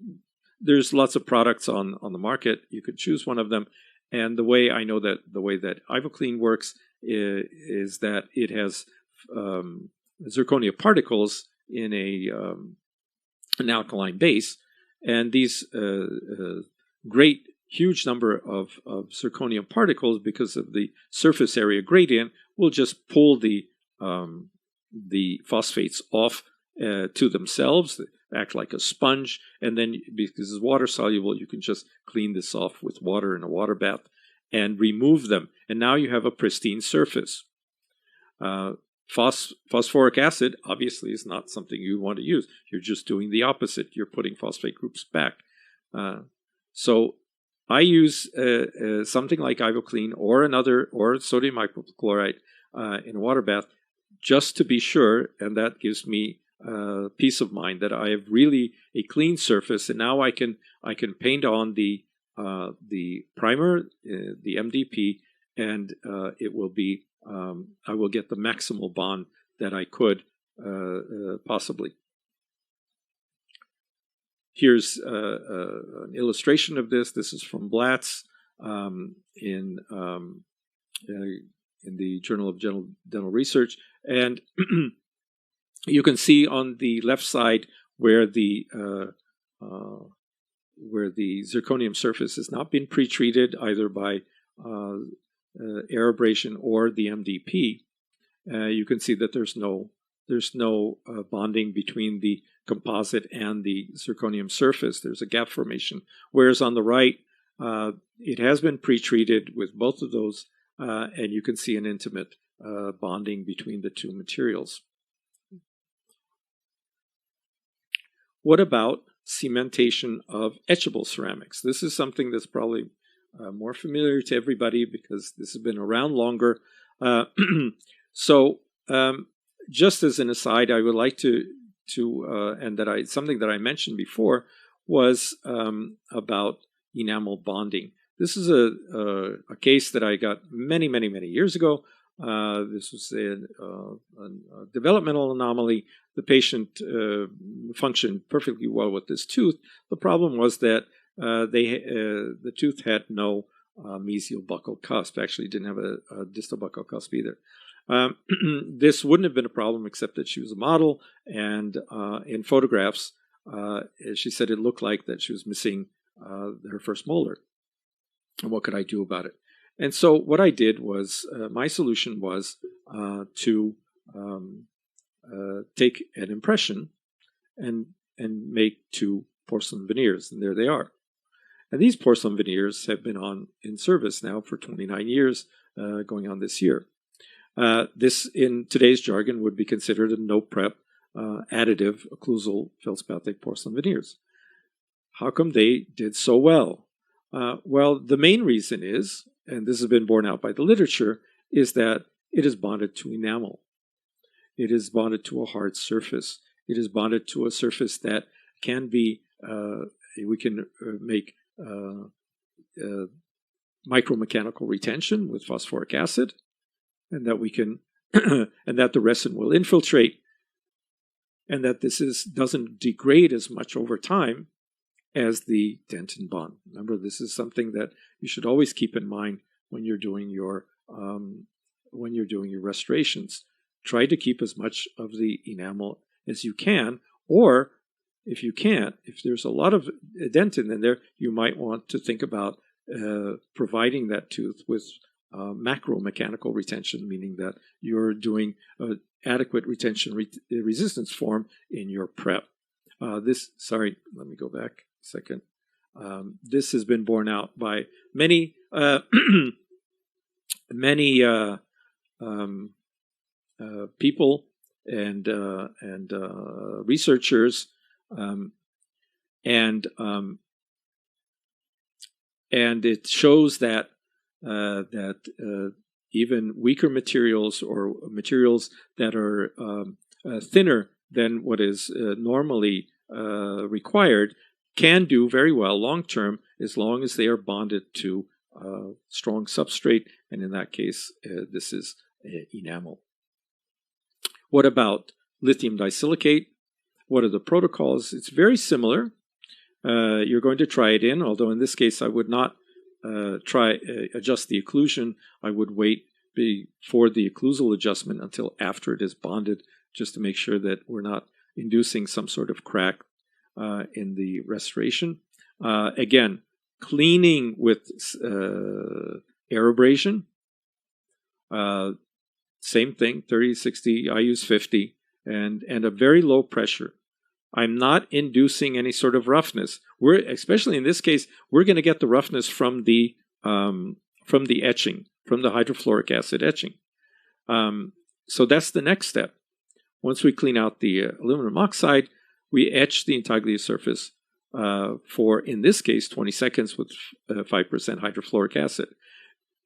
[SPEAKER 1] there's lots of products on the market. You could choose one of them. And the way I know that the way that Ivoclean works is that it has zirconia particles in an alkaline base, and these great huge number of zirconium particles, because of the surface area gradient, will just pull the phosphates off to themselves. They act like a sponge, and then because it's water soluble, you can just clean this off with water in a water bath and remove them, and now you have a pristine surface. Phosphoric acid obviously is not something you want to use. You're just doing the opposite. You're putting phosphate groups back. So I use something like Ivoclean or sodium hypochlorite in a water bath, just to be sure, and that gives me peace of mind that I have really a clean surface, and now I can paint on the primer, the MDP, and it will be. I will get the maximal bond that I could possibly. Here's an illustration of this. This is from Blatz in the Journal of Dental Research, and you can see on the left side where the zirconium surface has not been pretreated either by air abrasion or the MDP. You can see that there's no bonding between the composite and the zirconium surface. There's a gap formation. Whereas on the right, it has been pretreated with both of those, and you can see an intimate bonding between the 2 materials. What about cementation of etchable ceramics? This is something that's probably more familiar to everybody because this has been around longer. So just as an aside, I would like to and something that I mentioned before was about enamel bonding. This is a case that I got many years ago. This was a developmental anomaly. The patient functioned perfectly well with this tooth. The problem was that the tooth had no mesial buccal cusp. Actually, didn't have a distal buccal cusp either. This wouldn't have been a problem except that she was a model, and in photographs, she said it looked like that she was missing her first molar. And what could I do about it? And so what I did was, my solution was to take an impression and make 2 porcelain veneers, and there they are. And these porcelain veneers have been in service now for 29 years, going on this year. This, in today's jargon, would be considered a no-prep additive occlusal feldspathic porcelain veneers. How come they did so well? Well, the main reason is, and this has been borne out by the literature, is that it is bonded to enamel. It is bonded to a hard surface. It is bonded to a surface that can be, we can make micromechanical retention with phosphoric acid, and that we can, and that the resin will infiltrate, and that this doesn't degrade as much over time as the dentin bond. Remember, this is something that you should always keep in mind when you're doing your restorations. Try to keep as much of the enamel as you can, or if you can't, if there's a lot of dentin in there, you might want to think about providing that tooth with macromechanical retention, meaning that you're doing adequate retention resistance form in your prep. Sorry, let me go back a second. This has been borne out by many people and researchers, and it shows that even weaker materials or materials that are thinner than what is normally required can do very well long term, as long as they are bonded to strong substrate, and in that case, this is enamel. What about lithium disilicate? What are the protocols? It's very similar. You're going to try it in, although in this case I would not adjust the occlusion. I would wait for the occlusal adjustment until after it is bonded, just to make sure that we're not inducing some sort of crack in the restoration. Again, cleaning with air abrasion. Same thing, 30, 60, I use 50, and a very low pressure. I'm not inducing any sort of roughness. Especially in this case, we're going to get the roughness from the etching, from the hydrofluoric acid etching. So that's the next step. Once we clean out the aluminum oxide, we etch the intaglio surface for, in this case, 20 seconds with 5% hydrofluoric acid.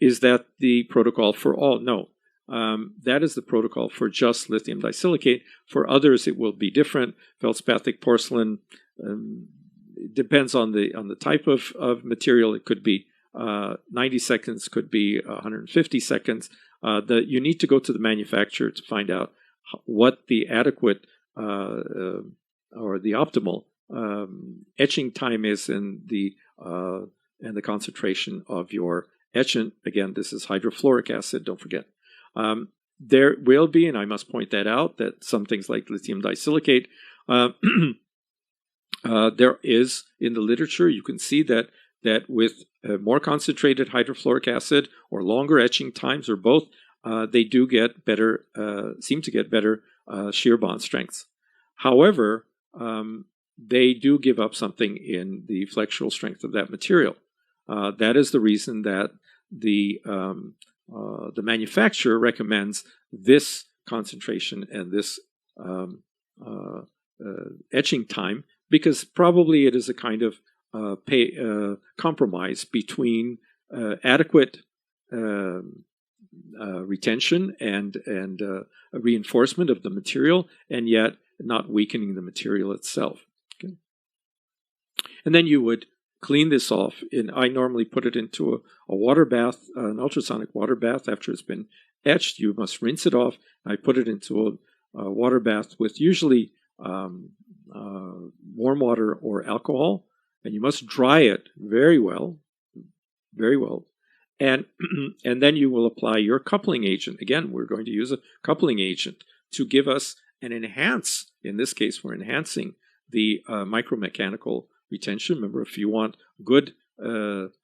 [SPEAKER 1] Is that the protocol for all? No. That is the protocol for just lithium disilicate. For others, it will be different. Feldspathic porcelain depends on the type of material. It could be 90 seconds, could be 150 seconds. You need to go to the manufacturer to find out what the adequate or the optimal etching time is, and the concentration of your etchant. Again, this is hydrofluoric acid. Don't forget. There will be, and I must point that out, that some things like lithium disilicate, there is in the literature, you can see that with more concentrated hydrofluoric acid or longer etching times, or both, they do get better, seem to get better shear bond strengths. However, they do give up something in the flexural strength of that material. That is the reason that the manufacturer recommends this concentration and this etching time, because probably it is a kind of compromise between adequate retention and reinforcement of the material, and yet not weakening the material itself. Okay. And then you would clean this off. I normally put it into a water bath, an ultrasonic water bath. After it's been etched, you must rinse it off. I put it into a water bath with usually warm water or alcohol, and you must dry it very well, and then you will apply your coupling agent. Again, we're going to use a coupling agent to give us and enhance. In this case, we're enhancing the micromechanical retention. Remember, if you want good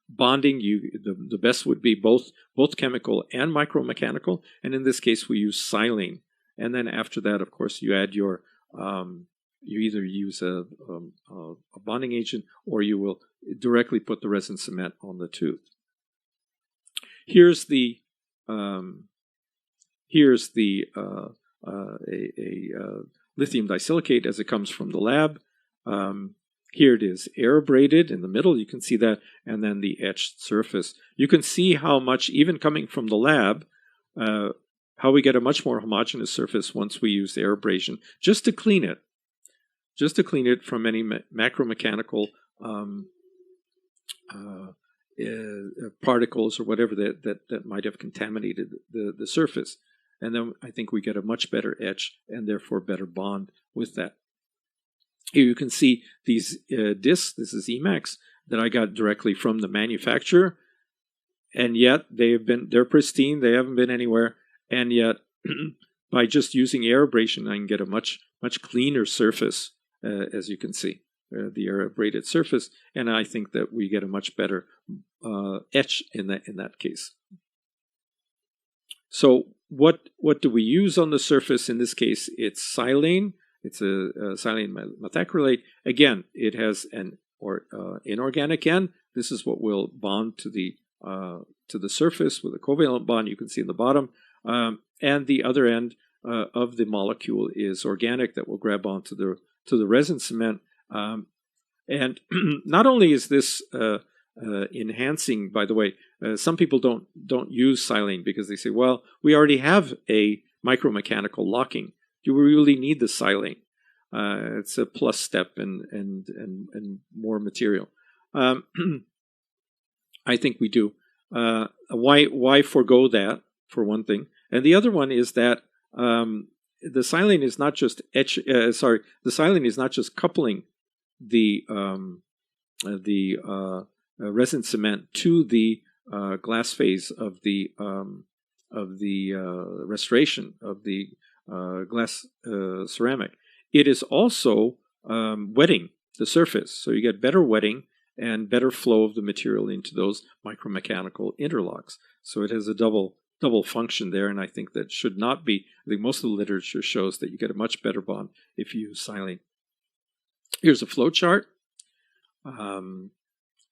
[SPEAKER 1] bonding, the best would be both chemical and micromechanical. And in this case, we use silane. And then after that, of course, you add your you either use a bonding agent, or you will directly put the resin cement on the tooth. Here's the lithium disilicate as it comes from the lab. Here it is, air abraded in the middle, you can see that, and then the etched surface. You can see how much, even coming from the lab, how we get a much more homogeneous surface once we use air abrasion, just to clean it from any macromechanical particles or whatever that might have contaminated the surface. And then I think we get a much better etch and therefore better bond with that. Here you can see these discs. This is Emax that I got directly from the manufacturer, and yet they're pristine. They haven't been anywhere, and yet by just using air abrasion, I can get a much cleaner surface, as you can see, the air abraded surface, and I think that we get a much better etch in that case. So what do we use on the surface? In this case, it's silane. It's a silane methacrylate. Again, it has an inorganic end. This is what will bond to the surface with a covalent bond. You can see in the bottom, and the other end of the molecule is organic that will grab onto the resin cement. And not only is this enhancing, by the way, some people don't use silane because they say, well, we already have a micromechanical locking. Do we really need the silane? It's a plus step and more material. I think we do. Why forego that, for one thing? And the other one is that the silane is not just the silane is not just coupling the resin cement to the glass phase of the restoration of the glass ceramic. It is also wetting the surface, so you get better wetting and better flow of the material into those micromechanical interlocks. So it has a double function there, and I think that should not be. I think most of the literature shows that you get a much better bond if you use silane. Here's a flow chart.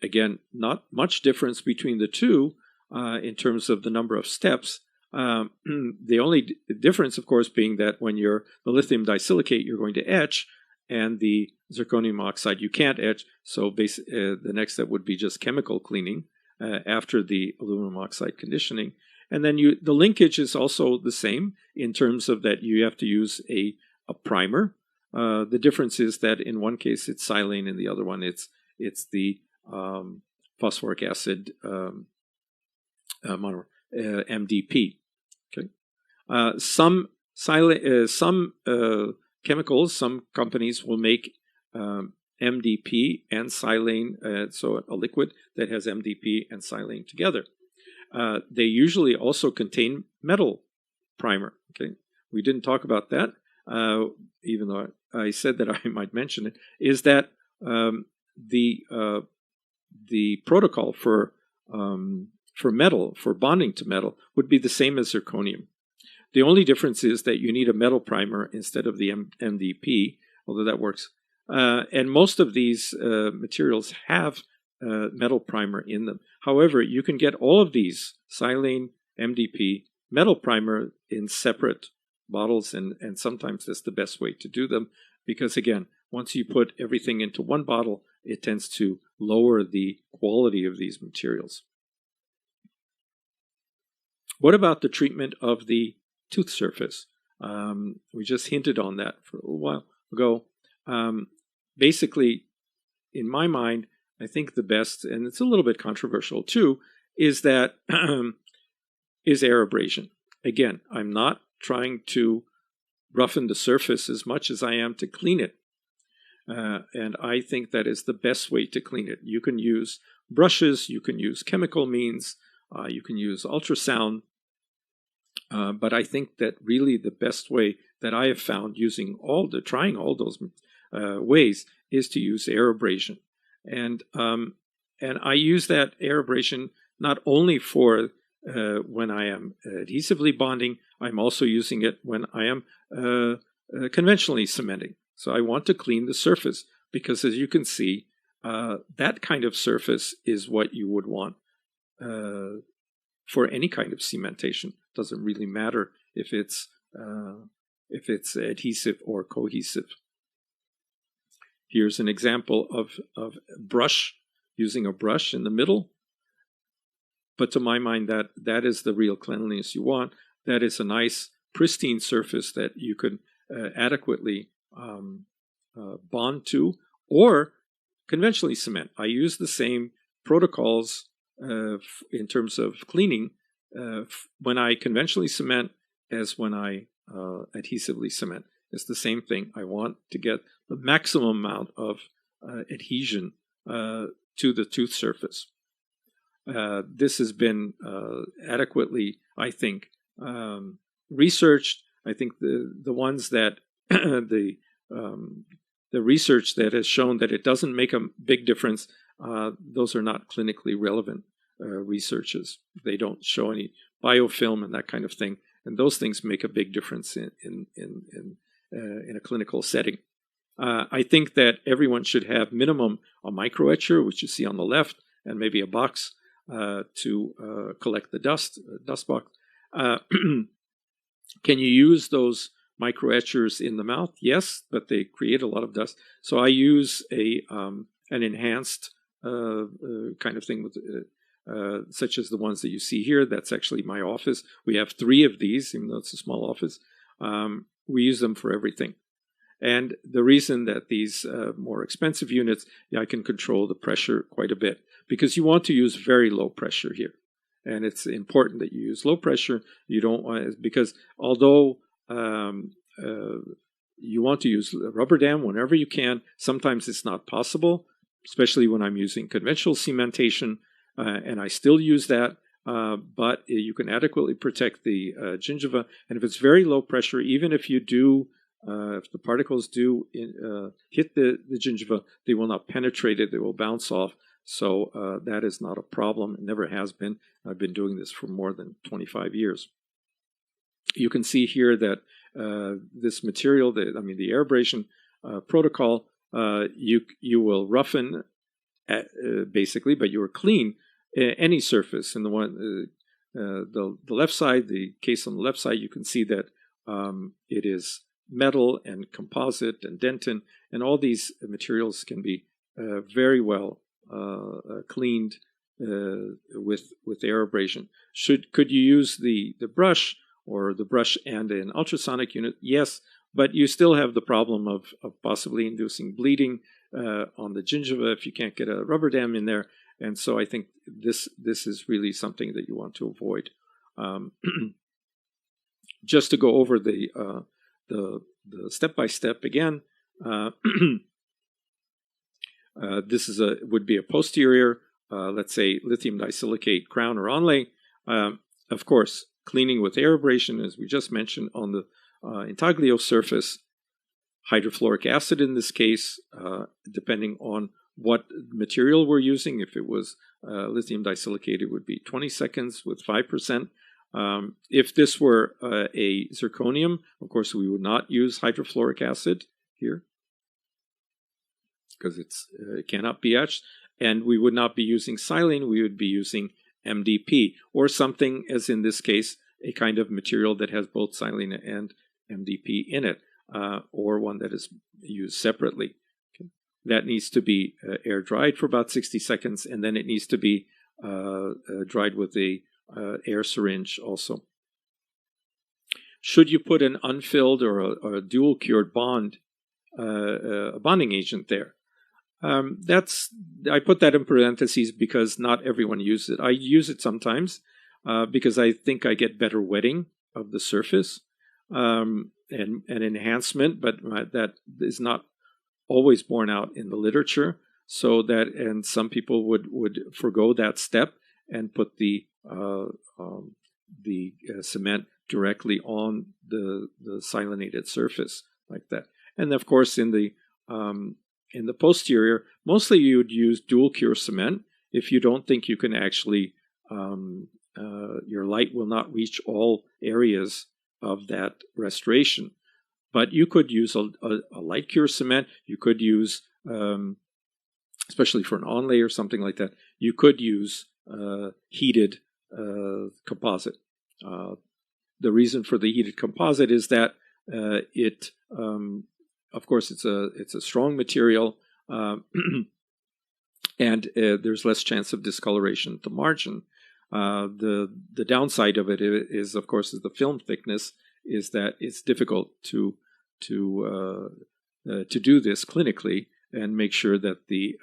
[SPEAKER 1] Again, not much difference between the two in terms of the number of steps. The only difference, of course, being that when you're the lithium disilicate, you're going to etch, and the zirconium oxide you can't etch. So the next step would be just chemical cleaning after the aluminum oxide conditioning. And then the linkage is also the same in terms of that you have to use a primer. The difference is that in one case it's silane, in the other one it's the phosphoric acid monomer, MDP. Okay, some chemicals, some companies will make MDP and silane, so a liquid that has MDP and silane together. They usually also contain metal primer. Okay, we didn't talk about that, even though I said that I might mention it. Is that the protocol for metal, for bonding to metal, would be the same as zirconium. The only difference is that you need a metal primer instead of the MDP, although that works. And most of these materials have metal primer in them. However, you can get all of these, silane, MDP, metal primer in separate bottles, and sometimes that's the best way to do them because, again, once you put everything into one bottle, it tends to lower the quality of these materials. What about the treatment of the tooth surface? We just hinted on that for a while ago. Basically, in my mind, I think the best, and it's a little bit controversial too, is that is air abrasion. Again, I'm not trying to roughen the surface as much as I am to clean it. And I think that is the best way to clean it. You can use brushes, you can use chemical means, you can use ultrasound. But I think that really the best way that I have found trying all those ways is to use air abrasion. And I use that air abrasion not only for when I am adhesively bonding, I'm also using it when I am conventionally cementing. So I want to clean the surface because, as you can see, that kind of surface is what you would want for any kind of cementation. Doesn't really matter if it's adhesive or cohesive. Here's an example of brush, using a brush in the middle. But to my mind, that is the real cleanliness you want. That is a nice, pristine surface that you can adequately bond to, or conventionally cement. I use the same protocols in terms of cleaning when I conventionally cement as when I adhesively cement. It's the same thing. I want to get the maximum amount of adhesion to the tooth surface. This has been adequately, I think, researched. I think the ones that the research that has shown that it doesn't make a big difference, those are not clinically relevant researches. They don't show any biofilm and that kind of thing, and those things make a big difference in a clinical setting. I think that everyone should have minimum a microetcher, which you see on the left, and maybe a box to collect the dust box. Can you use those microetchers in the mouth? Yes, but they create a lot of dust. So I use an enhanced kind of thing with such as the ones that you see here. That's actually my office. We have 3 of these, even though it's a small office. We use them for everything. And the reason that these more expensive units, I can control the pressure quite a bit, because you want to use very low pressure here. And it's important that you use low pressure. You don't want, because although you want to use a rubber dam whenever you can, sometimes it's not possible, especially when I'm using conventional cementation, and I still use that. But you can adequately protect the gingiva. And if it's very low pressure, even if you do, if the particles do hit the gingiva, they will not penetrate it. They will bounce off. So that is not a problem. It never has been. I've been doing this for more than 25 years. You can see here that this material, the air abrasion protocol, you will roughen basically, but you will clean any surface. And the left side, the case on the left side, you can see that it is metal and composite and dentin, and all these materials can be very well cleaned with air abrasion. Could you use the brush or the brush and an ultrasonic unit? Yes, but you still have the problem of possibly inducing bleeding on the gingiva if you can't get a rubber dam in there. And so I think this is really something that you want to avoid. Just to go over the step-by-step again, this is would be a posterior, let's say, lithium disilicate crown or onlay. Of course, cleaning with air abrasion, as we just mentioned, on the intaglio surface. Hydrofluoric acid in this case, depending on what material we're using. If it was lithium disilicate, it would be 20 seconds with 5%. If this were a zirconium, of course, we would not use hydrofluoric acid here because it cannot be etched. And we would not be using silane. We would be using MDP, or something, as in this case, a kind of material that has both silane and MDP in it, or one that is used separately. Okay. That needs to be air dried for about 60 seconds, and then it needs to be dried with a air syringe also. Should you put an unfilled or a dual cured bond, a bonding agent there? I put that in parentheses because not everyone uses it. I use it sometimes because I think I get better wetting of the surface and enhancement, but that is not always borne out in the literature. So that, and some people would forego that step and put the cement directly on the silanated surface like that. And of course, in the posterior, mostly you would use dual cure cement if you don't think you can actually, your light will not reach all areas of that restoration. But you could use a light cure cement. You could use, especially for an onlay or something like that, you could use heated composite. The reason for the heated composite is that it of course, it's a strong material, and there's less chance of discoloration at the margin. The downside of it is, of course, is the film thickness. Is that it's difficult to do this clinically and make sure that the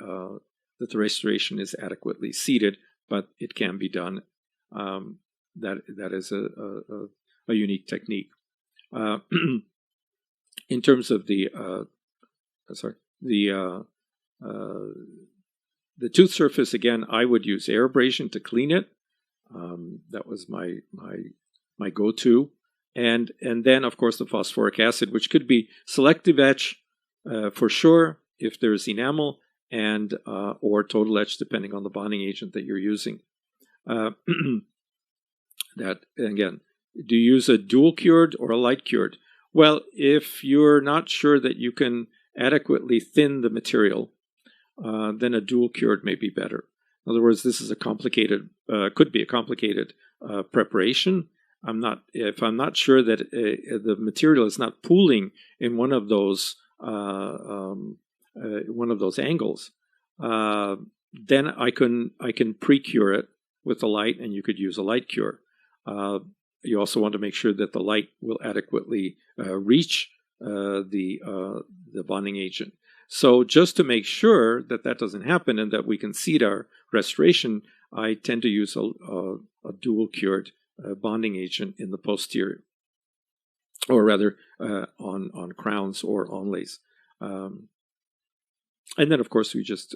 [SPEAKER 1] restoration is adequately seated, but it can be done. That is a unique technique. In terms of the tooth surface, again, I would use air abrasion to clean it. That was my go-to, and then of course the phosphoric acid, which could be selective etch for sure if there's enamel, and or total etch depending on the bonding agent that you're using. That again, do you use a dual cured or a light cured? Well, if you're not sure that you can adequately thin the material, then a dual cured may be better. In other words, this is a complicated, could be a complicated preparation. If I'm not sure that the material is not pooling in one of those angles, then I can pre-cure it with the light, and you could use a light cure. You also want to make sure that the light will adequately reach the bonding agent. So just to make sure that that doesn't happen and that we can seed our restoration, I tend to use a dual cured bonding agent in the posterior, or rather on crowns or onlays. And then, of course, we just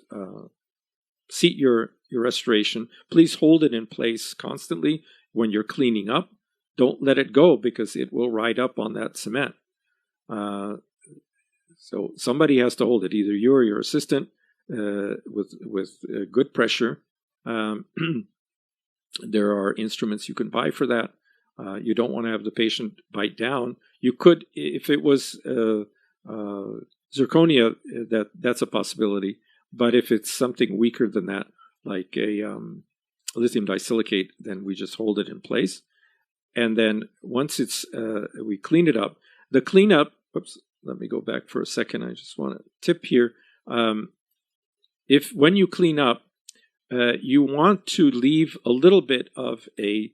[SPEAKER 1] seat your restoration. Please hold it in place constantly when you're cleaning up. Don't let it go because it will ride up on that cement. So somebody has to hold it, either you or your assistant, with good pressure. There are instruments you can buy for that. You don't want to have the patient bite down. You could, if it was zirconia, that's a possibility. But if it's something weaker than that, like a lithium disilicate, then we just hold it in place. And then once it's we clean it up, the cleanup. Oops, let me go back for a second. I just want to tip here. If when you clean up, you want to leave a little bit of the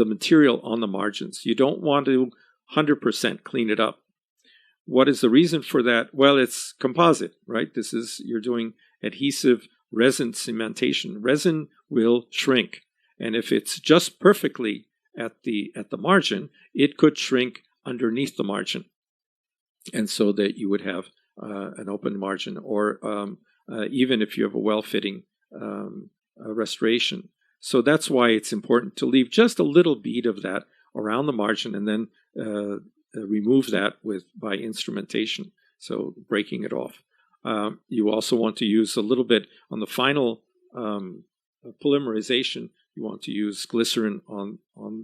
[SPEAKER 1] material on the margins. You don't want to 100% clean it up. What is the reason for that? Well, it's composite, right? You're doing adhesive resin cementation. Resin will shrink, and if it's just perfectly at the margin, it could shrink underneath the margin, and so that you would have an open margin, or even if you have a well-fitting restoration. So that's why it's important to leave just a little bead of that around the margin, and then remove that by instrumentation, so breaking it off. You also want to use a little bit on the final polymerization. You want to use glycerin on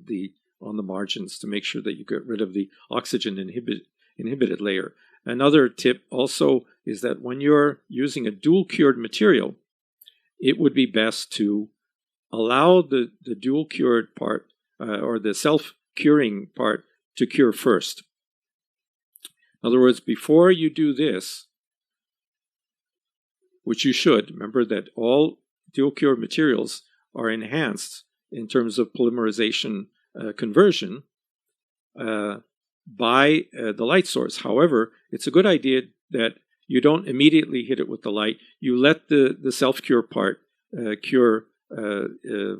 [SPEAKER 1] the margins to make sure that you get rid of the oxygen inhibited layer. Another tip also is that when you're using a dual cured material, it would be best to allow the dual cured part or the self-curing part to cure first. In other words, before you do this, which you should, remember that all dual cured materials are enhanced in terms of polymerization conversion by the light source. However, it's a good idea that you don't immediately hit it with the light. You let the self-cure part cure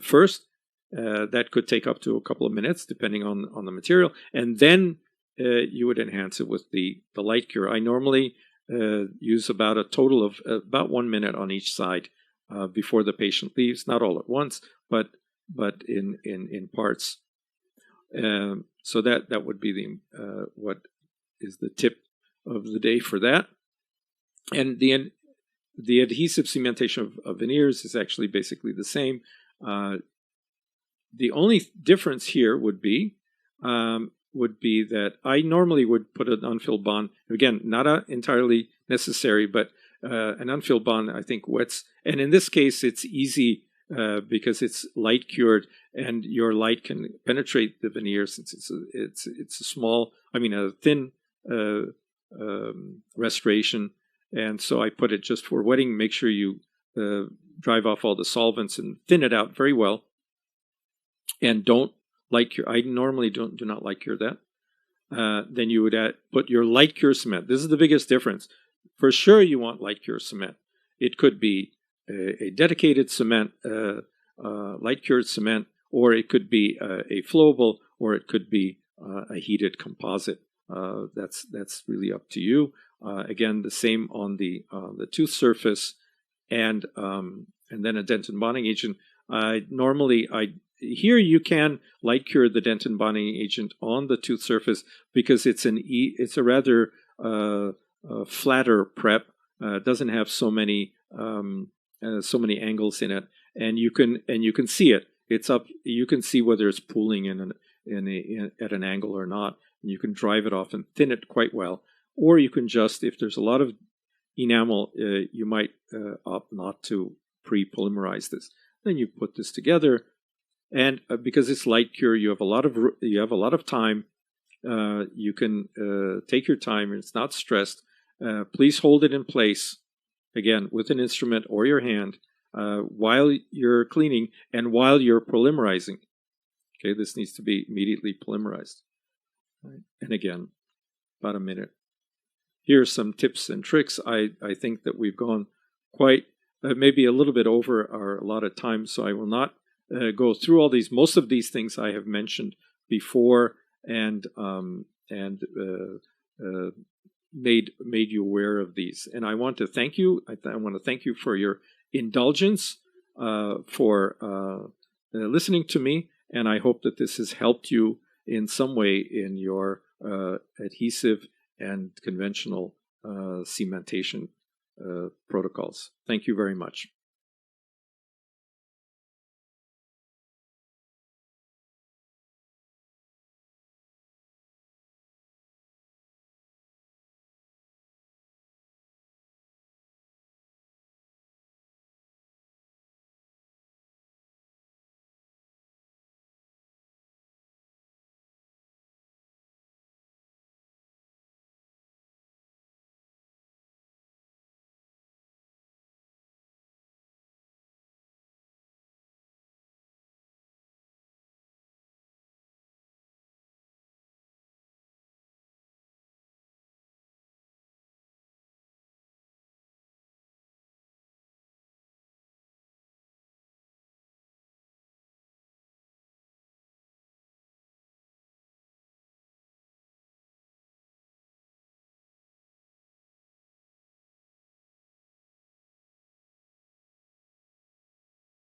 [SPEAKER 1] first. That could take up to a couple of minutes, depending on the material, and then you would enhance it with the light cure. I normally use about a total of about 1 minute on each side before the patient leaves, not all at once, but in parts. So that would be what is the tip of the day for that. And the adhesive cementation of veneers is actually basically the same. The only difference here would be that I normally would put an unfilled bond. Again, not entirely necessary, but an unfilled bond I think wets. And in this case, it's easy because it's light cured, and your light can penetrate the veneer since it's a thin restoration. And so I put it just for wetting. Make sure you drive off all the solvents and thin it out very well. And don't light cure. I normally do not light cure that. Then you would put your light cure cement. This is the biggest difference. For sure, you want light cure cement. It could be a dedicated cement, light cured cement, or it could be a flowable, or it could be a heated composite. That's really up to you. Again, the same on the tooth surface, and then a dentin bonding agent. Here you can light cure the dentin bonding agent on the tooth surface because it's a rather flatter prep. It doesn't have so many angles in it, and you can see it. It's up. You can see whether it's pooling at an angle or not. And you can drive it off and thin it quite well, or you can just, if there's a lot of enamel, you might opt not to pre-polymerize this. Then you put this together. And because it's light cure, you have a lot of time. You can take your time, and it's not stressed. Please hold it in place, again, with an instrument or your hand while you're cleaning and while you're polymerizing. Okay, this needs to be immediately polymerized. Right. And again, about a minute. Here are some tips and tricks. I think that we've gone quite maybe a little bit over our allotted time, so I will not go through all these. Most of these things I have mentioned before and made you aware of these. And I want to thank you. I want to thank you for your indulgence, for listening to me, and I hope that this has helped you in some way in your adhesive and conventional cementation protocols. Thank you very much.